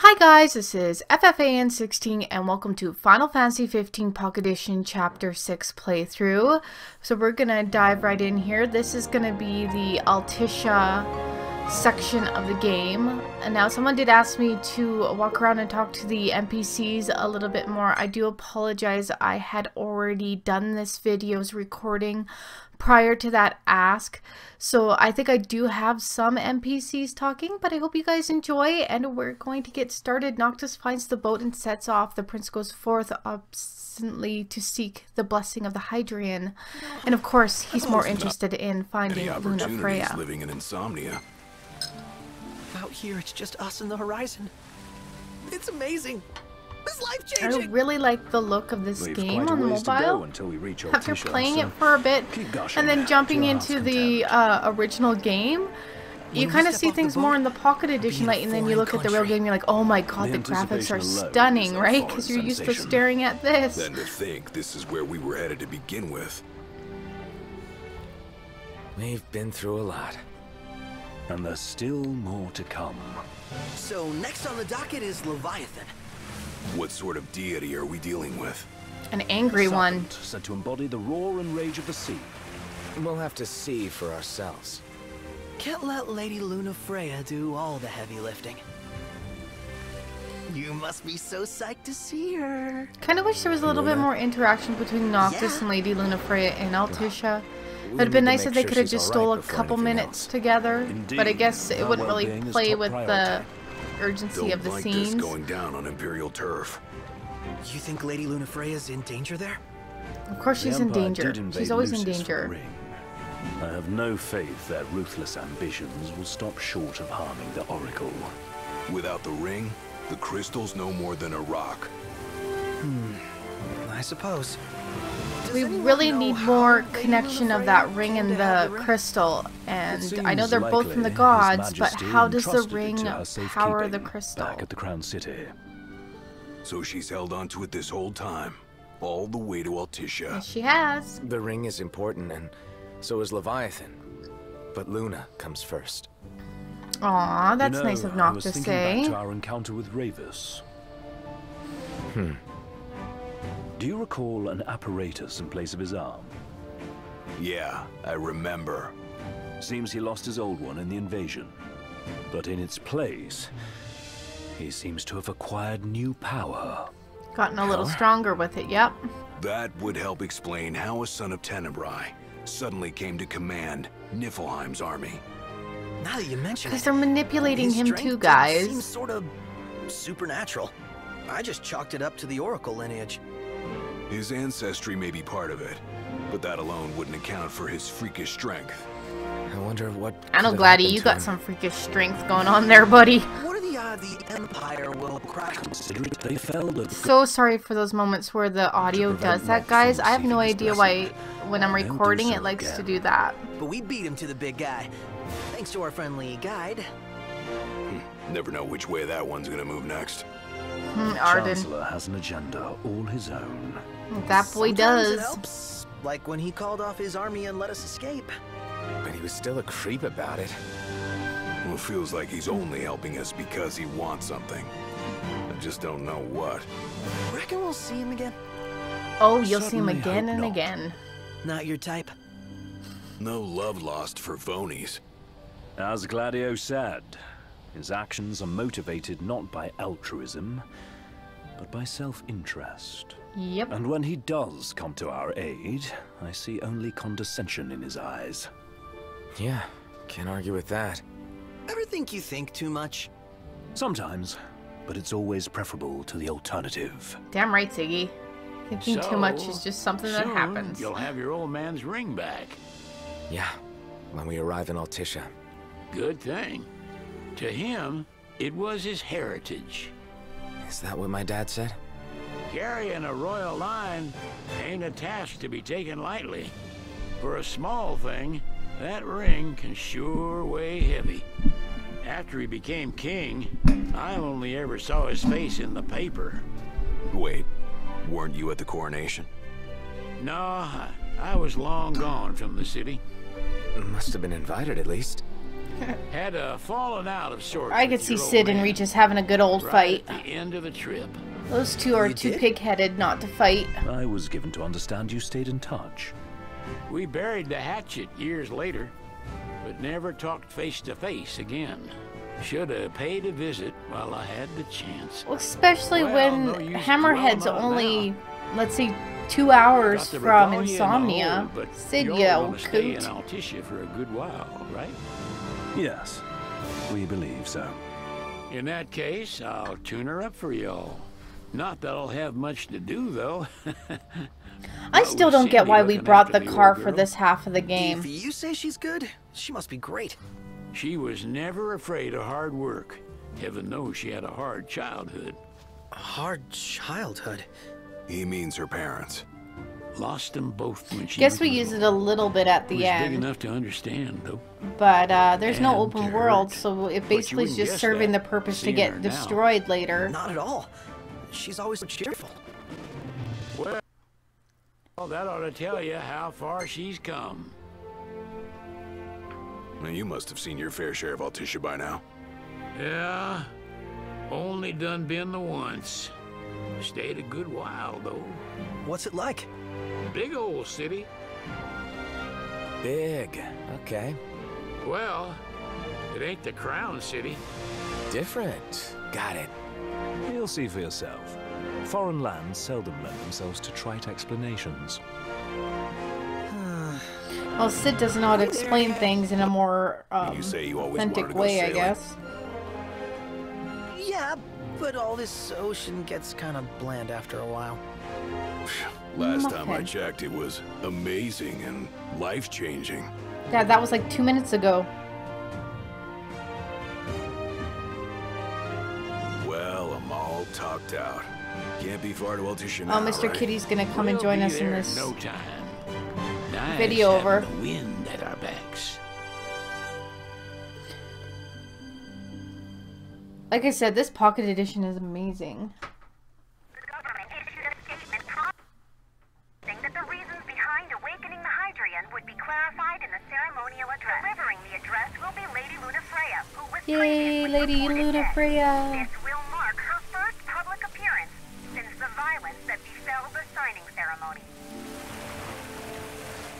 Hi guys, this is FFXV and welcome to Final Fantasy 15 Pocket Edition Chapter 6 playthrough. So we're gonna dive right in here. This is gonna be the Altissia section of the game. And now someone did ask me to walk around and talk to the NPCs a little bit more. I do apologize, I had already done this video's recording prior to that ask, so I think I do have some NPCs talking, but I hope you guys enjoy, and we're going to get started. Noctis finds the boat and sets off. The prince goes forth obstinately to seek the blessing of the Hydrian, and of course he's more interested in finding Luna Freya. Living in insomnia. Out here it's just us and the horizon. It's amazing. It's life-changing. I really like the look of this game on mobile. After playing it for a bit and then jumping into the original game, you kind of see things more in the Pocket Edition light, and then you look at the real game, you're like, oh my god, the graphics are stunning, right? Because you're used to staring at this. Then to think this is where we were headed to begin with. We've been through a lot. And there's still more to come. So next on the docket is Leviathan. What sort of deity are we dealing with? An angry one. Said to embody the roar and rage of the sea. We'll have to see for ourselves. Can't let Lady Luna Freya do all the heavy lifting. You must be so psyched to see her. Kind of wish there was a little bit more interaction between Noctis and Lady Luna Freya and Altissia. It would have been nice if they could have just stole a couple minutes together, but I guess it wouldn't really play with the urgency of the scenes. This going down on Imperial turf. You think Lady Luna Freya's in danger there? Of course she's in danger. She's always in danger. I have no faith their ruthless ambitions will stop short of harming the Oracle. Without the ring, the crystal's no more than a rock. I suppose. We really need more connection of that ring and the crystal, and I know they're both from the gods, but how does the ring power the crystal? Back at the Crown City. So she's held onto it this whole time, all the way to Altissia. Yes, she has. The ring is important, and so is Leviathan. But Luna comes first. Aw, that's nice of Noct to say. Back to our encounter with Ravus. Do you recall an apparatus in place of his arm? Yeah, I remember. Seems he lost his old one in the invasion. But in its place, he seems to have acquired new power. Gotten a little stronger with it, yep. That would help explain how a son of Tenebrae suddenly came to command Niflheim's army. Now that you mention it, because they're manipulating his him strength too, guys. Seems sort of supernatural. I just chalked it up to the Oracle lineage. His ancestry may be part of it, but that alone wouldn't account for his freakish strength. I wonder what. I know, Gladdy, you got some freakish strength going on there, buddy. What are the odds the Empire will crash? Considering they fell. So sorry for those moments where the audio does that, guys. I have no idea why, when I'm recording, it likes to do that. But we beat him to the big guy, thanks to our friendly guide. Never know which way that one's gonna move next. Arden. Chancellor has an agenda all his own. That boy Sometimes does. it helps, like when he called off his army and let us escape. But he was still a creep about it. Well, it feels like he's only helping us because he wants something. I just don't know what. Reckon we'll see him again? Oh, you'll see him Certainly again hope and not. again. Not your type. No love lost for phonies. As Gladio said, his actions are motivated not by altruism, but by self-interest. Yep. And when he does come to our aid, I see only condescension in his eyes. Yeah, can't argue with that. Ever think you think too much? Sometimes, but it's always preferable to the alternative. Damn right, Ziggy. Thinking too much is just something that happens. You'll have your old man's ring back. Yeah, when we arrive in Altissia. Good thing. To him, it was his heritage. Is that what my dad said? Carrying a royal line ain't a task to be taken lightly. For a small thing, that ring can sure weigh heavy. After he became king, I only ever saw his face in the paper. Wait, weren't you at the coronation? No, I was long gone from the city. Must have been invited at least. Had a falling out of sorts. I could see Sid and Regis having a good old fight. At the end of the trip. Those two are too pig-headed not to fight. I was given to understand you stayed in touch. We buried the hatchet years later, but never talked face to face again. Should have paid a visit while I had the chance. Well, especially when no use Hammerhead's dwelling on it only, now. let's see, 2 hours Got the from rebellion Insomnia. old, but Sid, you're you gonna old stay in coot. Altissia for a good while, right? Yes, we believe so. In that case, I'll tune her up for y'all. Not that I'll have much to do, though. I still don't get why we brought the car for this half of the game. If you say she's good, she must be great. She was never afraid of hard work. Heaven knows she had a hard childhood. A hard childhood. He means her parents. Lost them both when she Guess was we little. use it a little bit at the Was big end. enough to understand, though. But there's no And open to world, hurt. so it But basically you is wouldn't just guess serving the that, purpose to seeing get her now. destroyed later. Not at all. She's always so cheerful. Well, that ought to tell you how far she's come. Now, you must have seen your fair share of Altissia by now. Yeah, only done been the once. Stayed a good while, though. What's it like? Big old city. Big. Okay. Well, it ain't the Crown City. Different. Got it. You'll see for yourself. Foreign lands seldom lend themselves to trite explanations. Well, Sid doesn't know how to explain things in a more You say you always wanted authentic to go way, I sailing. guess. Yeah, but all this ocean gets kind of bland after a while. Last time I Okay. checked, it was amazing and life-changing. Yeah, that was like 2 minutes ago. Well, I'm all talked out. Can't be far to Altissia Oh, now, Mr. right? Kitty's gonna come and We'll join be us in there this no time. Nice video having over. the wind at our backs. Like I said, this pocket edition is amazing. The government issued a statement promising that the reasons behind awakening the Hydrian would be clarified in the ceremonial address. Delivering the address will be Lady Luna Freya, who was Yay, previously Lady reported Luna dead. Freya! This will mark her first public appearance since the violence that befell the signing ceremony.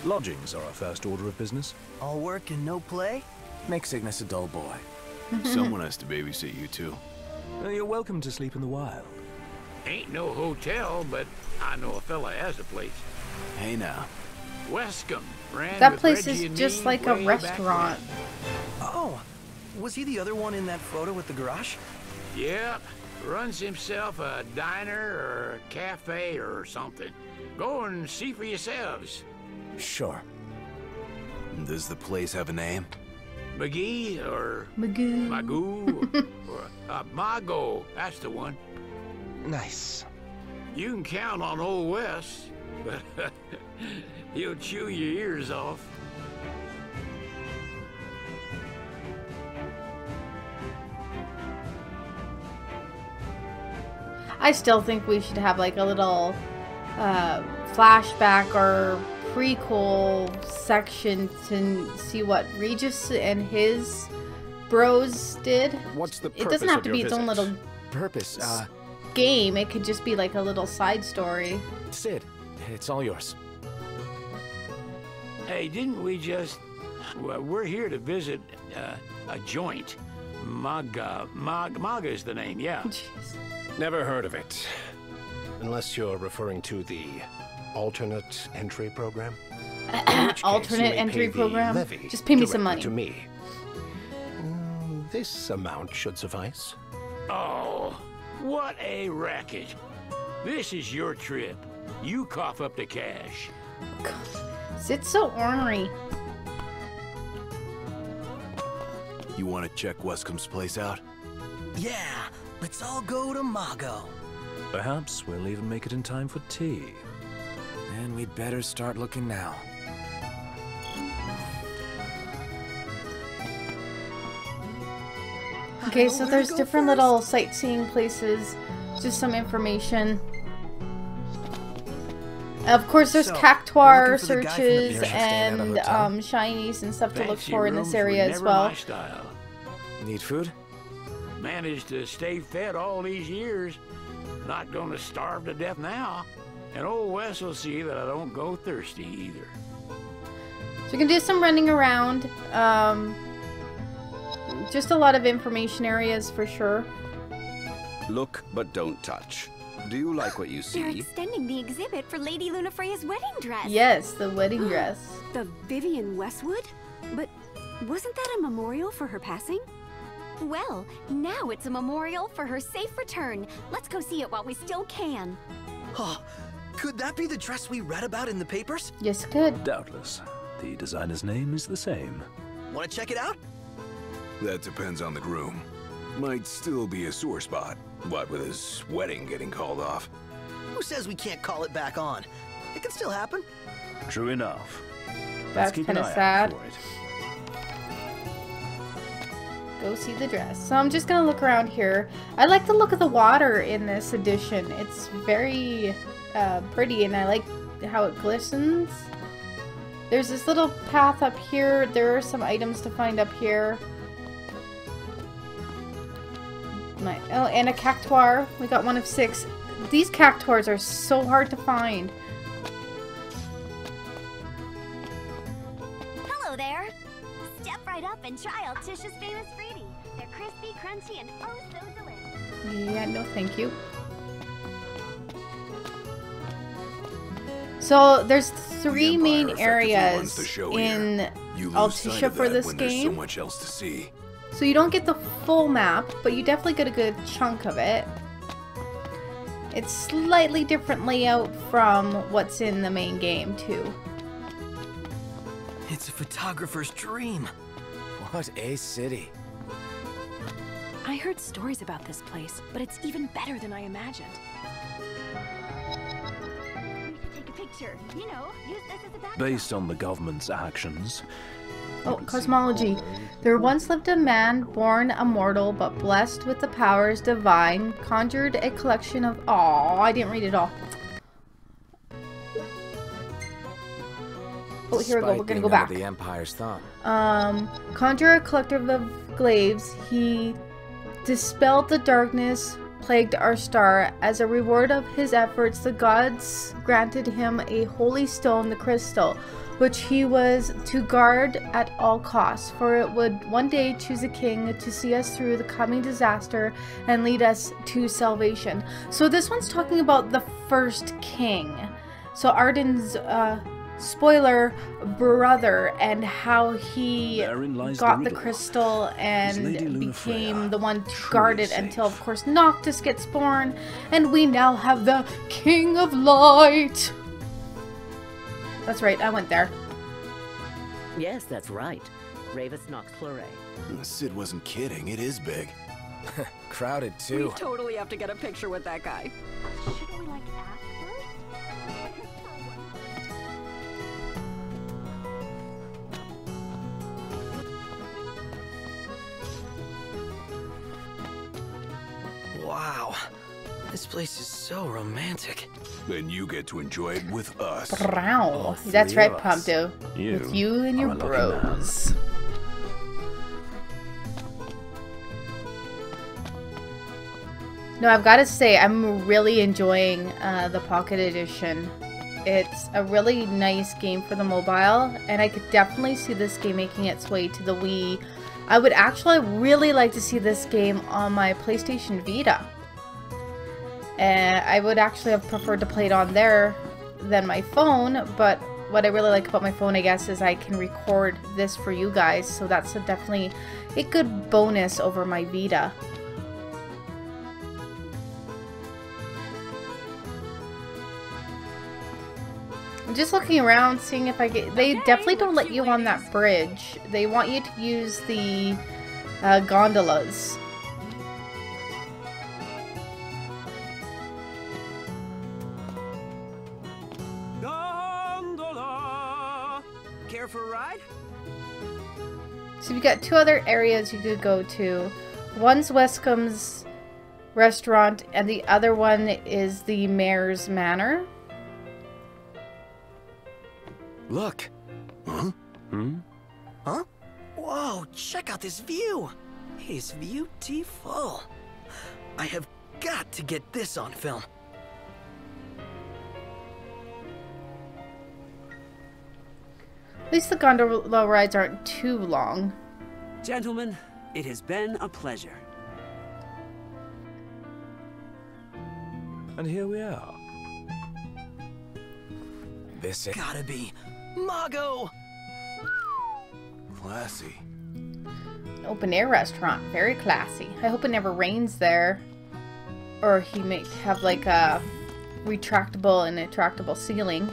Lodgings are our first order of business. All work and no play? Make Cygnus a dull boy. Someone has to babysit you, too. You're welcome to sleep in the wild. Ain't no hotel, but I know a fella has a place. Hey, now. Wescombe ran That with place Reggie is and just me like a way back restaurant. Oh, was he the other one in that photo with the garage? when. Yep, runs himself a diner or a cafe or something. Go and see for yourselves. Sure. Does the place have a name? McGee or Magoo. Magoo or Mago, that's the one. Nice. You can count on Old Wes, but he'll chew your ears off. I still think we should have like a little flashback or prequel section to see what Regis and his bros did. What's the It doesn't have to be its own little purpose? game. It could just be like a little side story. Sid, it's all yours. Hey, didn't we just... Well, we're here to visit a joint. Maga is the name, yeah. Jeez. Never heard of it. Unless you're referring to the alternate entry program. In which case, you Alternate may entry pay the program? levy Just pay me some directly money. To me. This amount should suffice. Oh, what a racket. This is your trip. You cough up the cash. Sid's so ornery. You want to check Wescombe's place out? Yeah, let's all go to Mago. Perhaps we'll even make it in time for tea. And we'd better start looking now. Okay, so there's different little sightseeing places. Just some information. Of course, there's So, cactuar we're looking for the guy from the searches picture. and Staying at a hotel? shinies and stuff to look Fancy for in this rooms area were as never well. my style. Need food? Managed to stay fed all these years. Not gonna starve to death now. And old Wes will see that I don't go thirsty either. So we can do some running around. Just a lot of information areas for sure. Look, but don't touch. Do you like what you They're see? extending the exhibit for Lady Luna Freya's wedding dress. Yes, the wedding dress. The Vivian Westwood? But wasn't that a memorial for her passing? Well, now it's a memorial for her safe return. Let's go see it while we still can. Oh, could that be the dress we read about in the papers? Yes, good. Doubtless. The designer's name is the same. Want to check it out? That depends on the groom. Might still be a sore spot. What with his wedding getting called off? Who says we can't call it back on? It can still happen. True enough. That's Let's keep kind an of eye out sad. for it. Go see the dress. So I'm just gonna look around here. I like the look of the water in this edition. It's very pretty, and I like how it glistens. There's this little path up here. There are some items to find up here. Oh, and a cactuar. We got one of 6. These cactuars are so hard to find. Hello there. Step right up and try Altisha's famous Freebie. They're crispy, crunchy, and oh so delicious. Yeah, no thank you. So there's 3 main Empire effectively runs areas the show in here. You lose sight Altisha of for that this when there's so game. much else to see. So you don't get the full map, but you definitely get a good chunk of it. It's slightly different layout from what's in the main game too. It's a photographer's dream. What a city. I heard stories about this place, but it's even better than I imagined. We should take a picture. You know, use this as a backdrop. Based on the government's actions. Oh, cosmology. There once lived a man born a mortal but blessed with the powers divine, conjured a collection of... Aw, I didn't read it all. Oh, here we go. We're gonna go back. The Empire's thumb. Conjure a collective of glaives. He dispelled the darkness, plagued our star. As a reward of his efforts, the gods granted him a holy stone, the crystal, which he was to guard at all costs, for it would one day choose a king to see us through the coming disaster and lead us to salvation. So this one's talking about the first king. So Arden's spoiler brother, and how he Therein lies got the the riddle. crystal and Lady Luna became Freya the one to truly guard it safe? until, of course, Noctis gets born, and we now have the King of Light. That's right, I went there. Yes, that's right. Ravis Nox Fleury. Sid wasn't kidding. It is big. Crowded We too. totally have to get a picture with that guy. Shouldn't we like ask first? Wow. This place is so romantic. Then you get to enjoy it with us. Brow. three That's right, of us. Prompto. You With you and your are a lucky man. bros. No, I've got to say, I'm really enjoying the Pocket Edition. It's a really nice game for the mobile, and I could definitely see this game making its way to the Wii. I would actually really like to see this game on my PlayStation Vita. I would actually have preferred to play it on there than my phone, but what I really like about my phone, I guess, is I can record this for you guys, so that's definitely a good bonus over my Vita. I'm just looking around, seeing if I get... They definitely don't let you on that bridge. They want you to use the gondolas. Gondola! Care for a ride? So you've got 2 other areas you could go to. One's Westcomb's restaurant, and the other one is the Mayor's Manor. Look. Huh? Huh? Whoa, check out this view. It is beautiful. I have got to get this on film. At least the gondola rides aren't too long. Gentlemen, it has been a pleasure. And here we are. This it? Gotta be Mago! Classy. An open air restaurant. Very classy. I hope it never rains there. Or he may have like a retractable and attractable ceiling.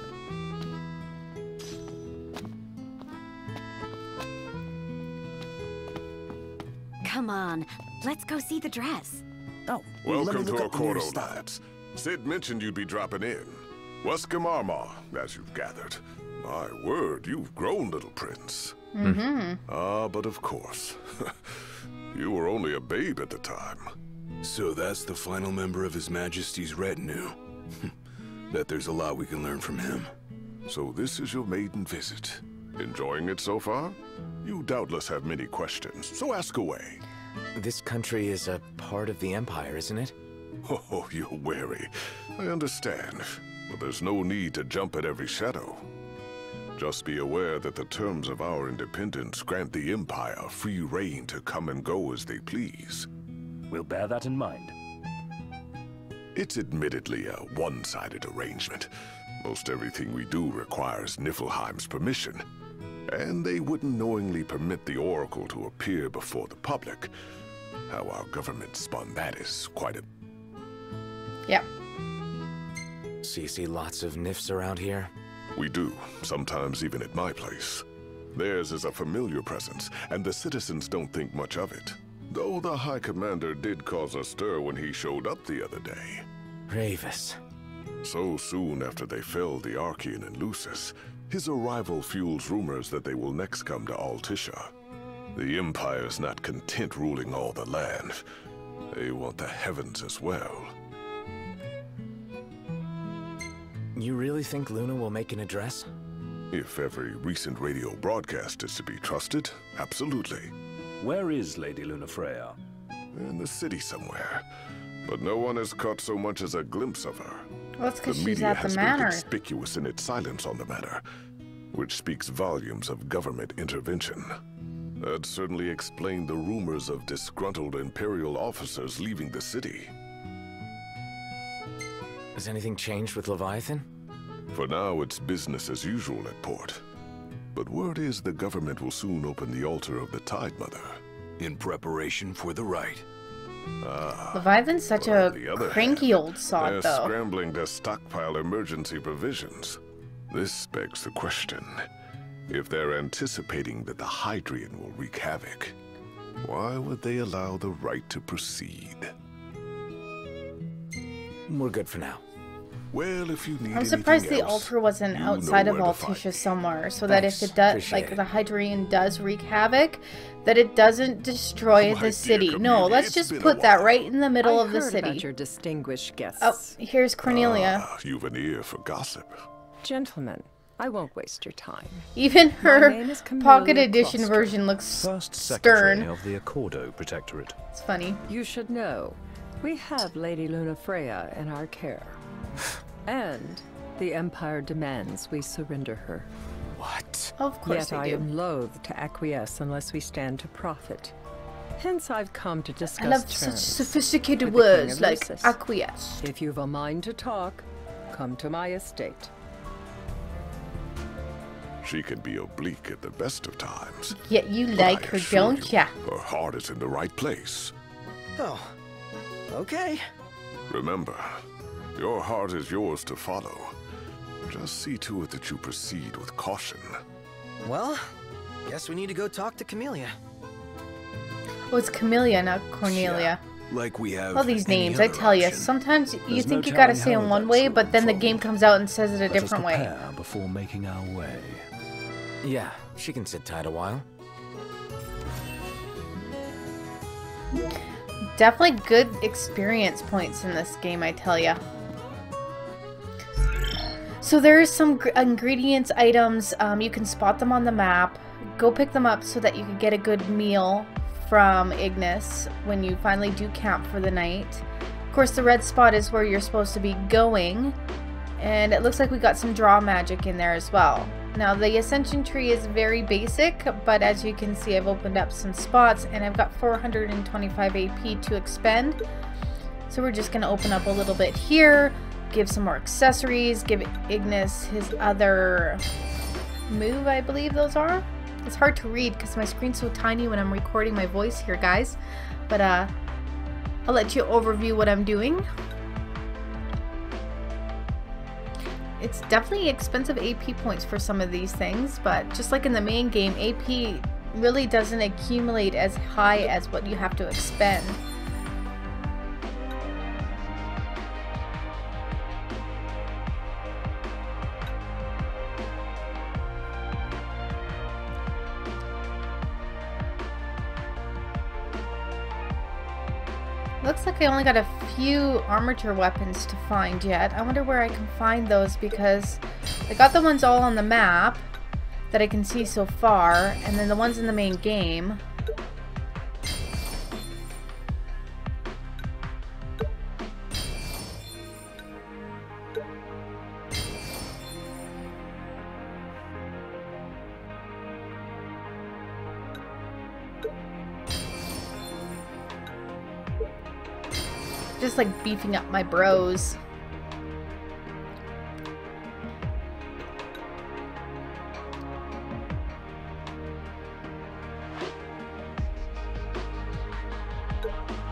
Come on, let's go see the dress. Oh, welcome to Accordo, lads. Sid mentioned you'd be dropping in. Weskamarma, as you've gathered. My word, you've grown, little prince. Mm-hmm. Ah, but of course. You were only a babe at the time. So that's the final member of His Majesty's retinue. Bet there's a lot we can learn from him. So this is your maiden visit. Enjoying it so far? You doubtless have many questions, so ask away. This country is a part of the Empire, isn't it? Oh, you're wary. I understand. But there's no need to jump at every shadow. Just be aware that the terms of our independence grant the Empire free reign to come and go as they please. We'll bear that in mind. It's admittedly a one-sided arrangement. Most everything we do requires Niflheim's permission. And they wouldn't knowingly permit the Oracle to appear before the public. How our government spun that is quite a... Yep. So you see lots of Nifs around here? We do, sometimes even at my place. Theirs is a familiar presence, and the citizens don't think much of it. Though the High Commander did cause a stir when he showed up the other day. Ravis. So soon after they felled the Archean and Lucis, his arrival fuels rumors that they will next come to Altisha. The Empire's not content ruling all the land. They want the heavens as well. You really think Luna will make an address? If every recent radio broadcast is to be trusted, absolutely. Where is Lady Luna Freya? In the city somewhere. But no one has caught so much as a glimpse of her. Well, that's because The she's media at the has been manor. conspicuous in its silence on the matter, which speaks volumes of government intervention. That certainly explained the rumors of disgruntled Imperial officers leaving the city. Has anything changed with Leviathan? For now, it's business as usual at port. But word is the government will soon open the altar of the Tide Mother. In preparation for the rite. Leviathan's such a cranky old sod, they're though. scrambling to stockpile emergency provisions. This begs the question. If they're anticipating that the Hydrian will wreak havoc, why would they allow the rite to proceed? We're good for now. Well, if you need I'm surprised anything the else, altar wasn't you outside know of where to find Altisha somewhere, so that if Thanks. it does, Appreciate like it. the Hydrian does wreak havoc, that it doesn't destroy the city. No, let's just put that right in the middle of the heard city. about your distinguished guests. Oh, here's Cornelia. You've an ear for gossip. Gentlemen, I won't waste your time. Even My her name is Camellia pocket edition Cluster. version looks First Secretary stern. of the Accordo Protectorate. It's funny. You should know, we have Lady Luna Freya in our care. And the Empire demands we surrender her. What? Of course Yet I they do. am loath to acquiesce unless we stand to profit. Hence I've come to discuss I love terms such sophisticated with the King words of like Lucis. acquiesce. If you've a mind to talk, come to my estate. She can be oblique at the best of times. Yet you But like I her, assure don't you, ya? Her heart is in the right place. Oh, okay. Remember, your heart is yours to follow. Just see to it that you proceed with caution. Well, guess we need to go talk to Camellia. Oh, it's Camellia, not Cornelia. Like we have All these any names, I other tell you, option. sometimes you There's think no you gotta telling say how in one events way, will but then the unfold. game comes out and says it a Let us different way. prepare before making our way. Yeah, she can sit tight a while. Definitely good experience points in this game, I tell ya. So there's some ingredients, items, you can spot them on the map. Go pick them up so that you can get a good meal from Ignis when you finally do camp for the night. Of course, the red spot is where you're supposed to be going, and it looks like we got some draw magic in there as well. Now the Ascension Tree is very basic, but as you can see, I've opened up some spots and I've got 425 AP to expend. So we're just going to open up a little bit here, give some more accessories, give Ignis his other move, I believe those are. It's hard to read because my screen's so tiny when I'm recording my voice here, guys. But I'll let you overview what I'm doing. It's definitely expensive AP points for some of these things, but just like in the main game, AP really doesn't accumulate as high as what you have to expend. Looks like I only got a few armature weapons to find yet. I wonder where I can find those, because I got the ones all on the map that I can see so far, and then the ones in the main game. Just like beefing up my bros.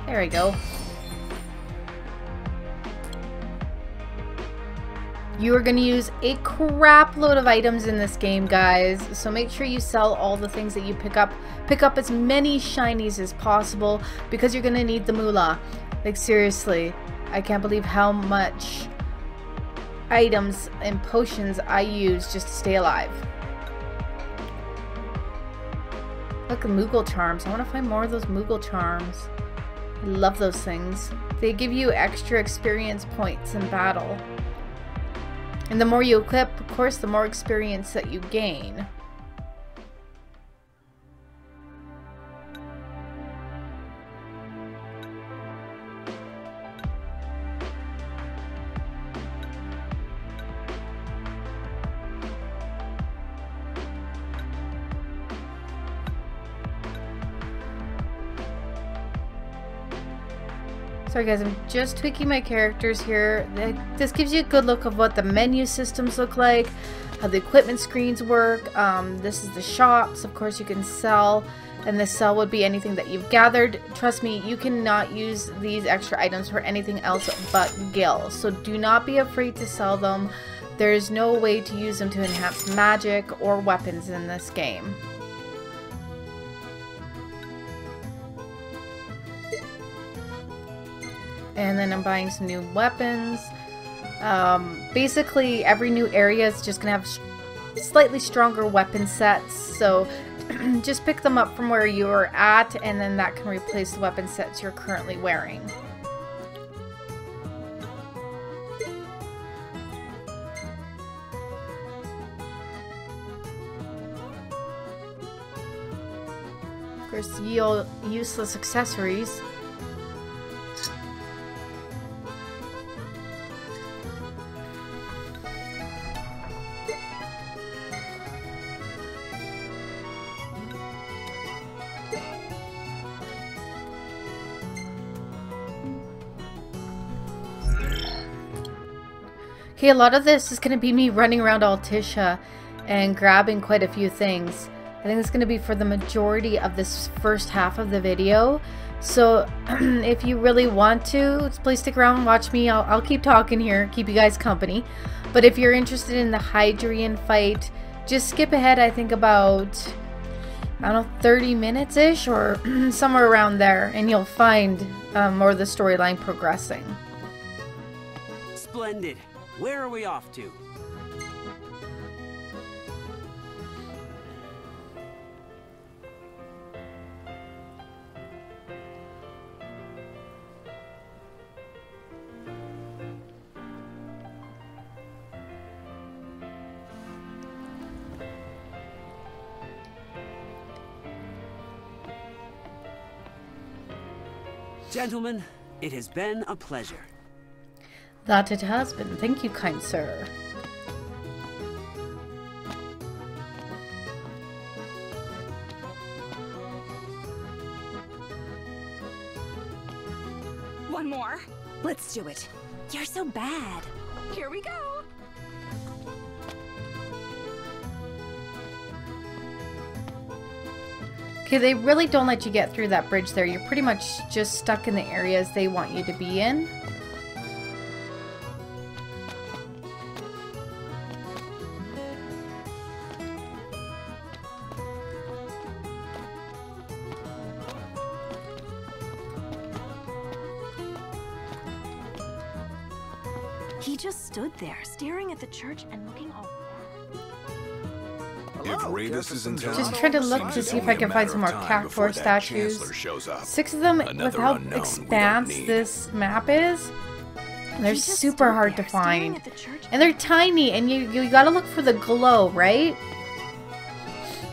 There we go. You are going to use a crap load of items in this game, guys. So make sure you sell all the things that you pick up. Pick up as many shinies as possible because you're going to need the moolah. Like, seriously, I can't believe how much items and potions I use just to stay alive. Look at Moogle charms. I want to find more of those Moogle charms. I love those things. They give you extra experience points in battle. And the more you equip, of course, the more experience that you gain. Sorry guys, I'm just tweaking my characters here. This gives you a good look of what the menu systems look like, how the equipment screens work. This is the shops, of course you can sell, and the sell would be anything that you've gathered. Trust me, you cannot use these extra items for anything else but gil, so do not be afraid to sell them. There's no way to use them to enhance magic or weapons in this game. And then I'm buying some new weapons. Basically, every new area is just going to have slightly stronger weapon sets. So just pick them up from where you're at, and then that can replace the weapon sets you're currently wearing. Of course, yield useless accessories. Okay, a lot of this is going to be me running around Altisha and grabbing quite a few things. I think it's going to be for the majority of this first half of the video. So if you really want to, please stick around and watch me. I'll keep talking here, keep you guys company. But if you're interested in the Hydrian fight, just skip ahead, I think about, I don't know, 30 minutes-ish or somewhere around there, and you'll find more of the storyline progressing. Splendid. Where are we off to? Gentlemen, it has been a pleasure. That it has been. Thank you, kind sir. One more. Let's do it. You're so bad. Here we go. Okay, they really don't let you get through that bridge there. You're pretty much just stuck in the areas they want you to be in. He just stood there, staring at the church and looking all... If Ravis is in town, Just trying to look to see if I can find some more Cactuar statues. 6 of them with how expansive this map is. And they're super hard to find. And they're tiny, and you gotta look for the glow, right?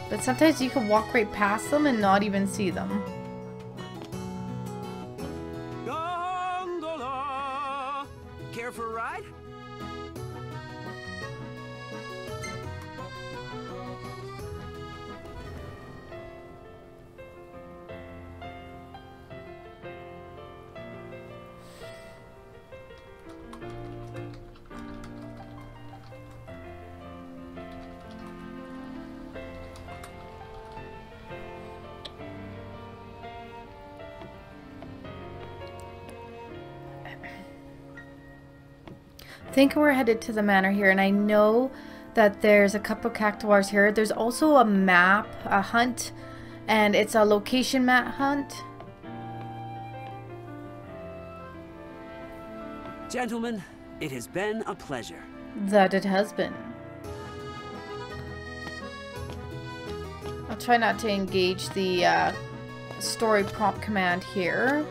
But sometimes you can walk right past them and not even see them. Gondola! Care for a ride? I think we're headed to the manor here, and I know that there's a couple of Cactuars here. There's also a map, a hunt, and it's a location map hunt. Gentlemen, it has been a pleasure. That it has been. I'll try not to engage the story prompt command here.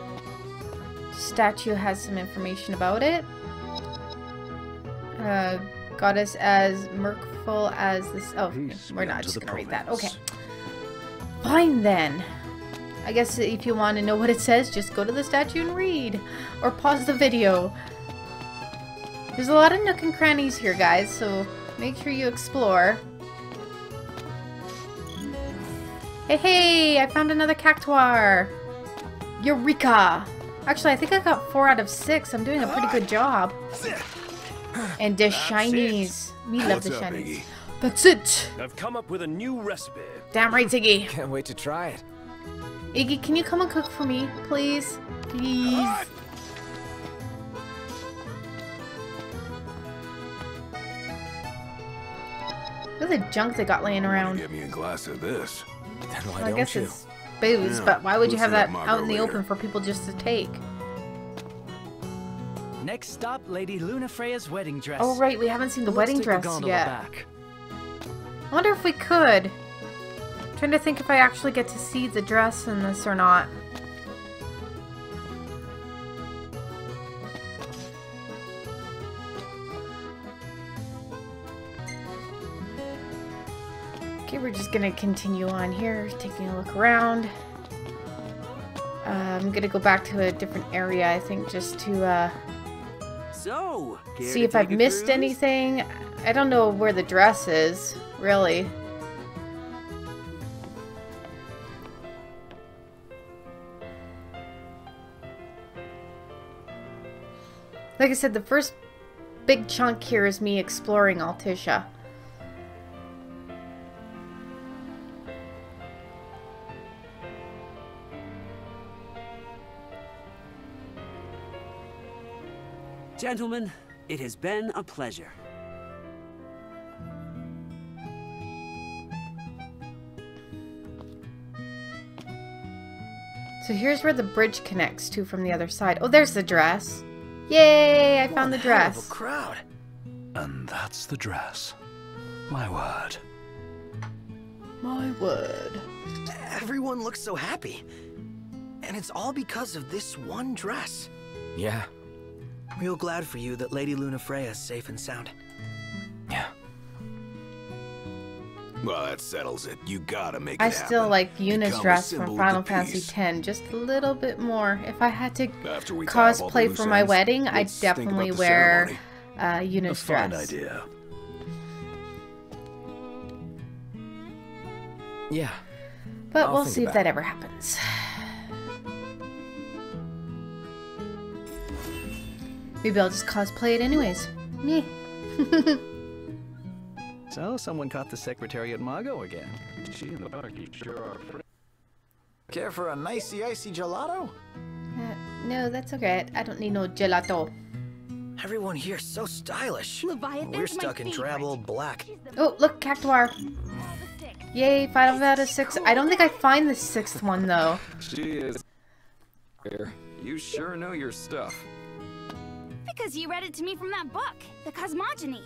Statue has some information about it. Goddess as merciful as this. Oh, we're not just gonna read that. Okay. Fine then. I guess if you want to know what it says, just go to the statue and read. Or pause the video. There's a lot of nook and crannies here, guys, so make sure you explore. Hey, hey! I found another Cactuar! Eureka! Actually, I think I got 4 out of 6. I'm doing a pretty good job. And the shinies. We love the shinies. That's it! I've come up with a new recipe. Damn right, Iggy. Can't wait to try it. Iggy, can you come and cook for me, please? Please. Look at the junk they got laying around. Get me a glass of this. Then why I don't guess you? it's booze, Yeah, but why would you we'll have fill that up out in the later. open for people just to take? Next stop, Lady Luna Freya's wedding dress. Oh right, we haven't seen the Let's wedding take the dress gondola yet. back. I wonder if we could. I'm trying to think if I actually get to see the dress in this or not. Okay, we're just gonna continue on here, taking a look around. I'm gonna go back to a different area, I think, just to So, care see to if I've take a missed cruise? anything. I don't know where the dress is, really. Like I said, the first big chunk here is me exploring Altisha. Gentlemen, it has been a pleasure. So here's where the bridge connects to from the other side. Oh, there's the dress. Yay, I found the dress. Crowd. And that's the dress. My word. My word. Everyone looks so happy. And it's all because of this one dress. Yeah. Real glad for you that Lady Luna Freya is safe and sound. Yeah. Well, that settles it. You gotta make it I happen. still like Yuna's Become a dress symbol from of Final the Fantasy peace. X just a little bit more. If I had to After we tie up all the cosplay loose for my ends, wedding, I'd let's think definitely about the wear ceremony. Yuna's A fine dress. idea. Yeah. But I'll we'll think see if about that it. ever happens. Maybe I'll just cosplay it anyways. Meh. So, someone caught the Secretariat Mago again. She and the barkeep sure are friends. Care for a nicey icy gelato? No, that's okay. I don't need no gelato. Everyone here's so stylish. Leviathan's We're stuck my in drab old black. Oh, look, Cactuar. Yay, 5 out of 6. I don't think I find the 6th one, though. She is. You sure know your stuff. Because you read it to me from that book, The Cosmogony.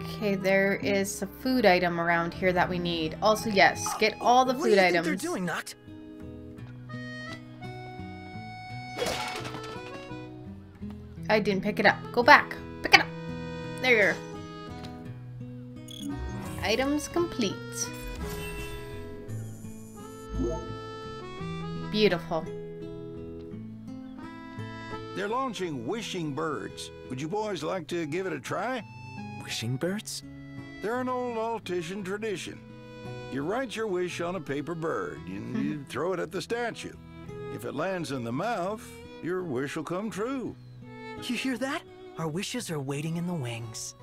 Okay, there is a food item around here that we need. Also, yes, get all the What food do you items. think they're doing, Noct? I didn't pick it up. Go back. Pick it up. There. Items complete. Beautiful. They're launching wishing birds. Would you boys like to give it a try? Wishing birds? They're an old Altician tradition. You write your wish on a paper bird and you throw it at the statue. If it lands in the mouth, your wish will come true. You hear that? Our wishes are waiting in the wings.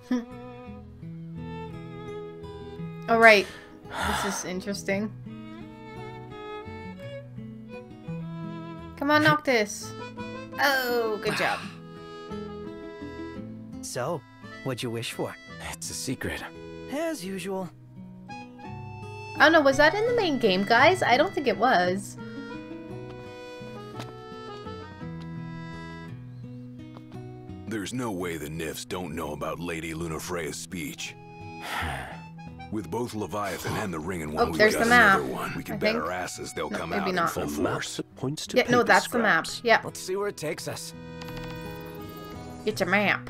Alright. This is interesting. Come on, Noctis. Oh, good job. So, what'd you wish for? It's a secret. As usual. I don't know, was that in the main game, guys? I don't think it was. There's no way the Nifs don't know about Lady Lunafreya's speech. With both Leviathan and the ring in one, Oh, we there's got the map, another one. We can I bet think. our asses they'll No, come maybe out in not. full force. Points to Yeah, no, paper that's the map. scraps. Yeah, Let's see where it takes us. it's a map.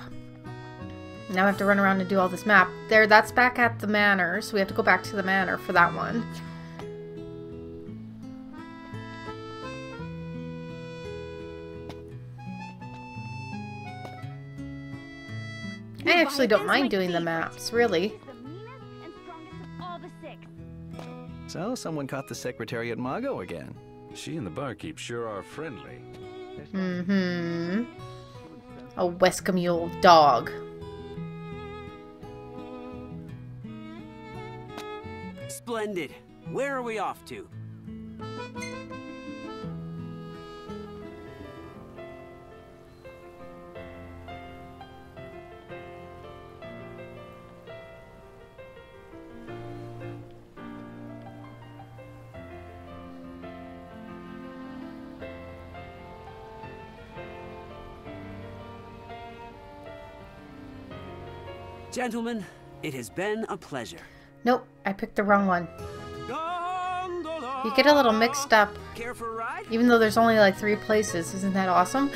Now I have to run around and do all this map. There, that's back at the manor, so we have to go back to the manor for that one. I actually don't mind doing the maps, really. So, someone caught the Secretariat Mago again. She and the barkeep sure are friendly. Mm-hmm. A Wescombe old dog. Splendid. Where are we off to? Gentlemen, it has been a pleasure. Nope, I picked the wrong one. You get a little mixed up, Care for a ride? even though there's only like 3 places. Isn't that awesome?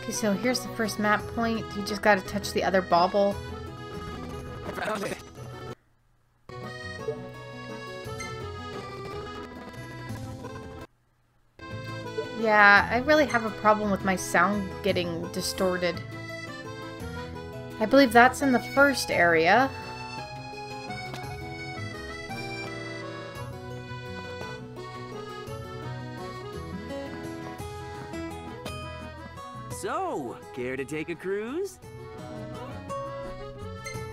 Okay, so here's the first map point. You just gotta touch the other bauble. I found it. Yeah, I really have a problem with my sound getting distorted. I believe that's in the first area. So, care to take a cruise?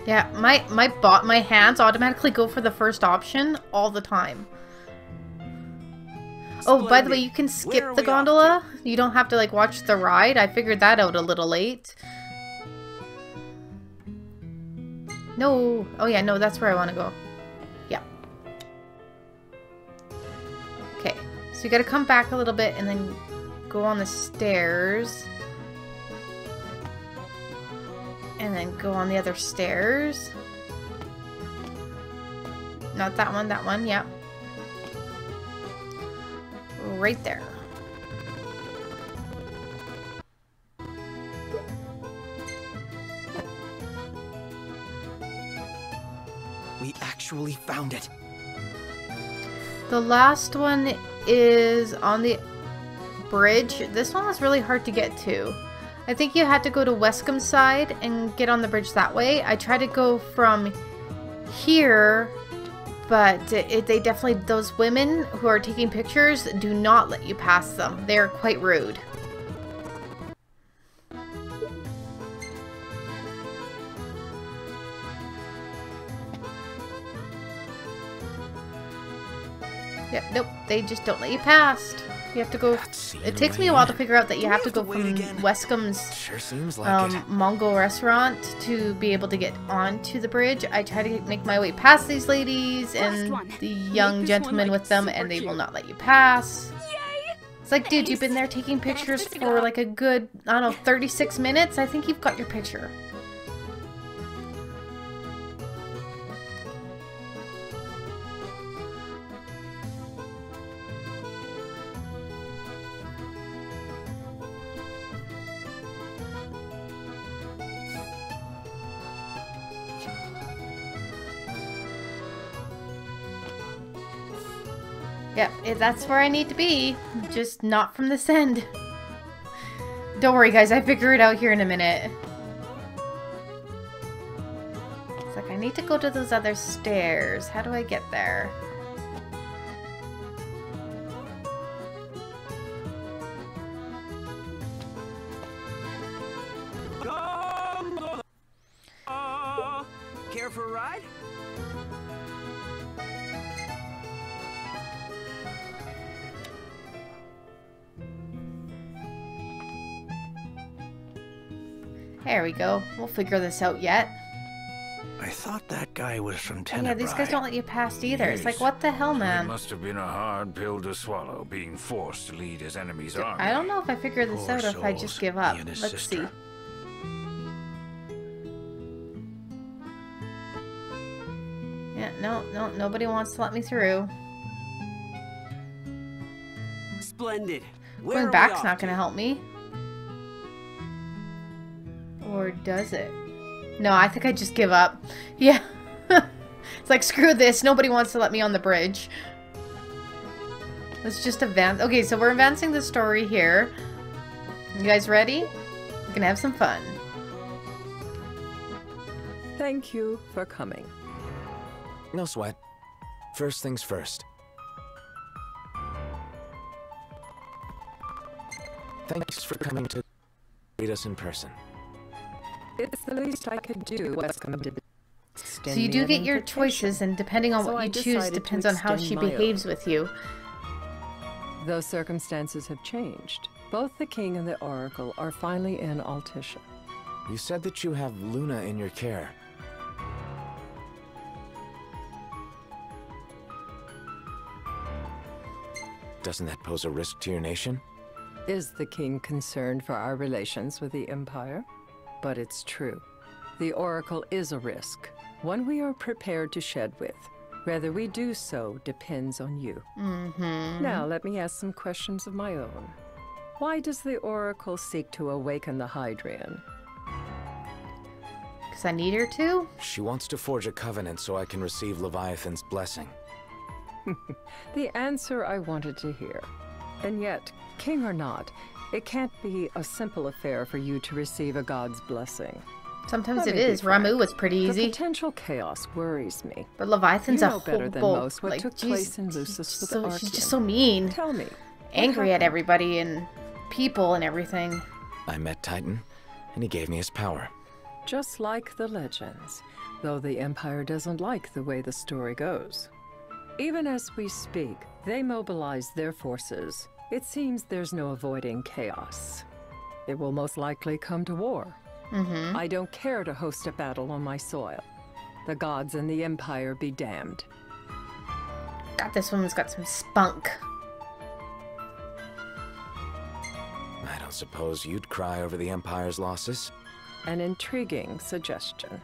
Yeah, my hands automatically go for the first option all the time. Oh, by the way, you can skip the gondola. You don't have to like watch the ride. I figured that out a little late. No. Oh yeah, no, that's where I want to go. Yeah. Okay. So you gotta come back a little bit and then go on the stairs. And then go on the other stairs. Not that one, that one, yeah. Right there. We actually found it. The last one is on the bridge. This one was really hard to get to. I think you had to go to Wescom's side and get on the bridge that way. I tried to go from here, but they definitely, those women who are taking pictures do not let you pass them. They're quite rude. Yeah, nope, they just don't let you past. You have to go. It takes me a while to figure out that you have to go from Wescom's Mongol restaurant to be able to get onto the bridge. I try to make my way past these ladies and the young gentlemen with them, and they will not let you pass. It's like, dude, you've been there taking pictures for like a good, I don't know, 36 minutes. I think you've got your picture. Yep, that's where I need to be. Just not from this end. Don't worry, guys. I figure it out here in a minute. It's like I need to go to those other stairs. How do I get there? Care for a ride? There we go. We'll figure this out yet. I thought that guy was from And Tenebrae. yeah, these guys don't let you past either. It's like, what the hell, It man? must have been a hard pill to swallow, being forced to lead his enemy's army. I don't know if I figure this Poor out or if I just souls, give up. he and his Let's sister. see. Yeah, no, nobody wants to let me through. Splendid. Going back's not going to help me. Or does it? No, I think I just give up. Yeah. It's like, screw this. Nobody wants to let me on the bridge. Let's just advance. Okay, so we're advancing the story here. You guys ready? We're gonna have some fun. Thank you for coming. No sweat. First things first. Thanks for coming to meet us in person. It's the least I could do. Wescom did. So you do get your choices, and depending on what you choose depends on how she behaves with you. Those circumstances have changed. Both the king and the oracle are finally in Altisha. You said that you have Luna in your care. Doesn't that pose a risk to your nation? Is the king concerned for our relations with the Empire? But it's true. The oracle is a risk, one we are prepared to shed with. Whether we do so depends on you. Now, let me ask some questions of my own. Why does the oracle seek to awaken the Hydrian? Because I need her to? She wants to forge a covenant so I can receive Leviathan's blessing. The answer I wanted to hear. And yet, king or not, it can't be a simple affair for you to receive a god's blessing. Sometimes it is. Ramu was pretty easy. The potential chaos worries me. But Leviathan's you a know better than whole, most what like, took place in Lucis with the Archean. She's just so mean. Tell me. Angry at everybody and people and everything. I met Titan, and he gave me his power. Just like the legends, though the Empire doesn't like the way the story goes. Even as we speak, they mobilize their forces. It seems there's no avoiding chaos. It will most likely come to war. I don't care to host a battle on my soil. The gods and the Empire be damned. God, this woman's got some spunk. I don't suppose you'd cry over the Empire's losses? An intriguing suggestion.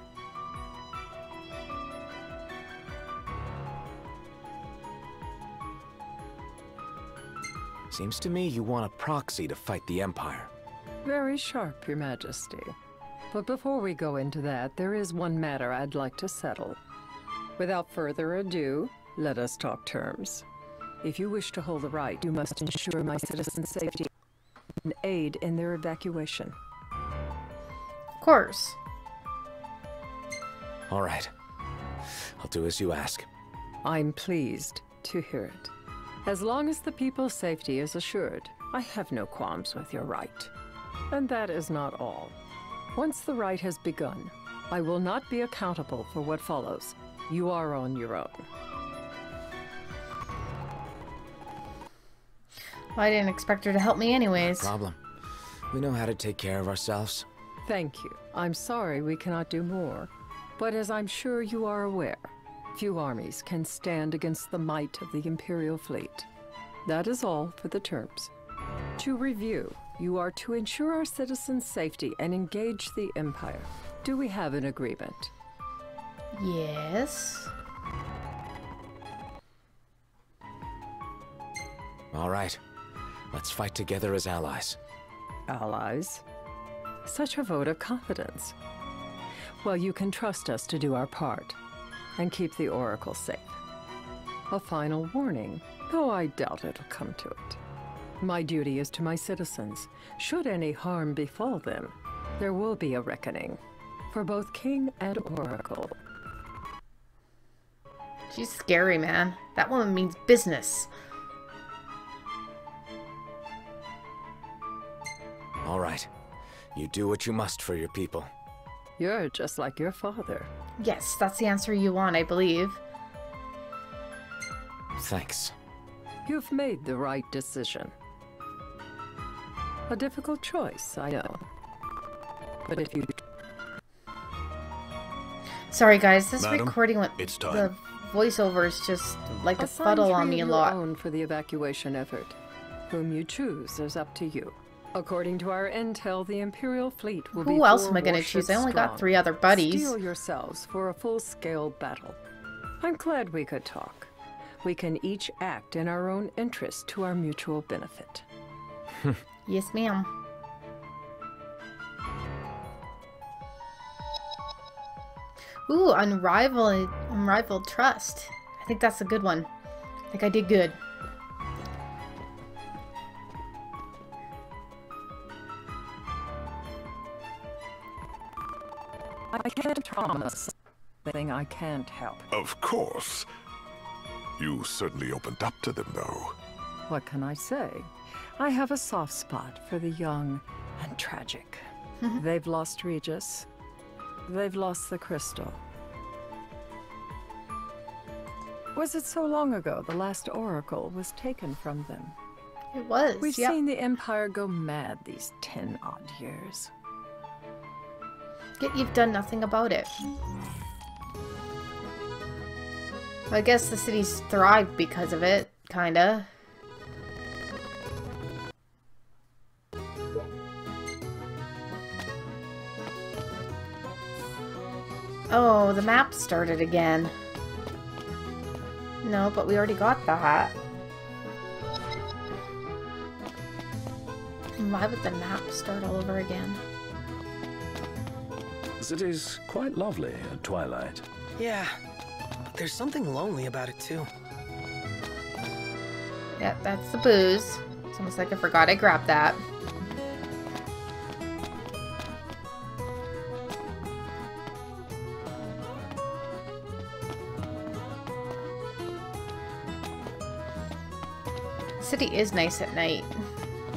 Seems to me you want a proxy to fight the Empire. Very sharp, Your Majesty. But before we go into that, there is one matter I'd like to settle. Without further ado, let us talk terms. If you wish to hold the right, you must ensure my citizens' safety and aid in their evacuation. Of course. All right. I'll do as you ask. I'm pleased to hear it. As long as the people's safety is assured, I have no qualms with your right. And that is not all. Once the right has begun, I will not be accountable for what follows. You are on your own. Well, I didn't expect her to help me anyways. No problem. We know how to take care of ourselves. Thank you. I'm sorry we cannot do more. But as I'm sure you are aware, few armies can stand against the might of the Imperial fleet. That is all for the terms. To review, you are to ensure our citizens' safety and engage the Empire. Do we have an agreement? Yes. All right. Let's fight together as allies. Allies? Such a vote of confidence. Well, you can trust us to do our part and keep the Oracle safe. A final warning, though I doubt it'll come to it. My duty is to my citizens. Should any harm befall them, there will be a reckoning for both King and Oracle. She's scary, man. That woman means business. All right. You do what you must for your people. You're just like your father. Yes, that's the answer you want, I believe. Thanks. You've made the right decision. A difficult choice, I know. But if you... Sorry guys, this Madam, recording with it's time. the voiceovers just like to Assign fuddle on 3 me a of your lot. own for the evacuation effort. Whom you choose is up to you. According to our intel, the Imperial fleet will be Who else am I 4 gonna warships choose? I only got strong. 3 other buddies. Steel yourselves for a full-scale battle. I'm glad we could talk. We can each act in our own interest to our mutual benefit. Yes, ma'am. Ooh, unrivaled trust. I think that's a good one. I think I did good. I can't promise something I can't help. Of course. You certainly opened up to them, though. What can I say? I have a soft spot for the young and tragic. They've lost Regis. They've lost the crystal. Was it so long ago the last oracle was taken from them? It was, We've yep. seen the Empire go mad these 10-odd years. Yet you've done nothing about it. Well, I guess the city's thrived because of it, kinda. Oh, the map started again. No, but we already got that. Why would the map start all over again? The city's quite lovely at twilight. Yeah, but there's something lonely about it too. Yeah, that's the booze. It's almost like I forgot I grabbed that. The city is nice at night.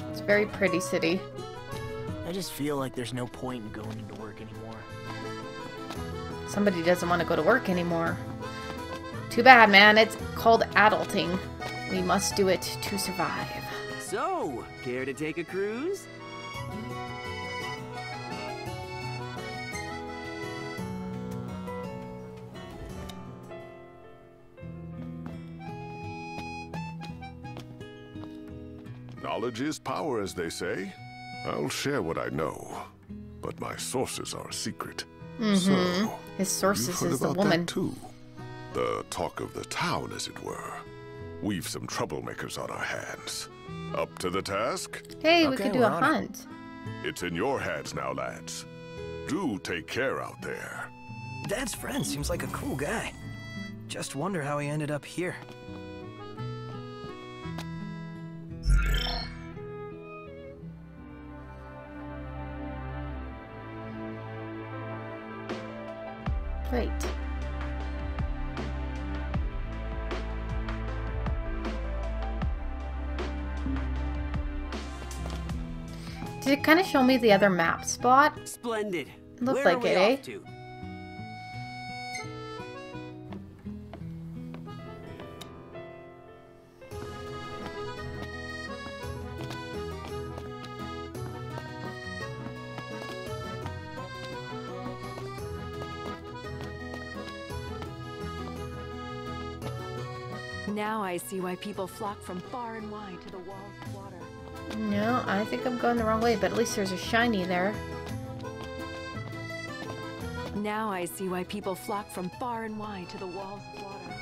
It's a very pretty city. I just feel like there's no point in going into work anymore. Somebody doesn't want to go to work anymore. Too bad, man. It's called adulting. We must do it to survive. So, care to take a cruise? Knowledge is power, as they say. I'll share what I know, but my sources are a secret. So, his sources you've heard is the about woman. that too. The talk of the town, as it were. We've some troublemakers on our hands. Up to the task? Hey, we could do a hunt. It's in your hands now, lads. Do take care out there. Dad's friend seems like a cool guy. Just wonder how he ended up here. Great. Did it kind of show me the other map spot? Splendid. Looked Where like are we it, eh? off to? Now I see why people flock from far and wide to the walls of water. No, I think I'm going the wrong way, but at least there's a shiny there. Now I see why people flock from far and wide to the walls of water.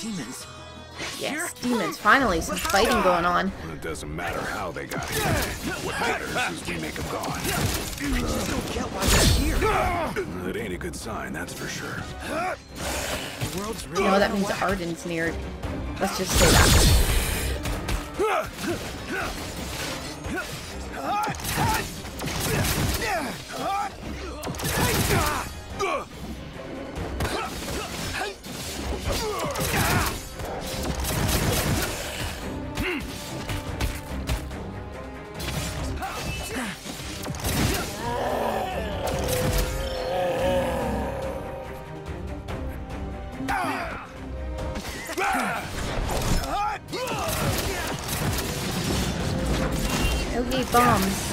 Demons. Yes, demons. Finally, some fighting going on. It doesn't matter how they got here. What matters is we make them gone. I just don't get why they're here. It ain't a good sign, that's for sure. The world's really No, that means Arden's near. Let's just say that. Okay, bombs.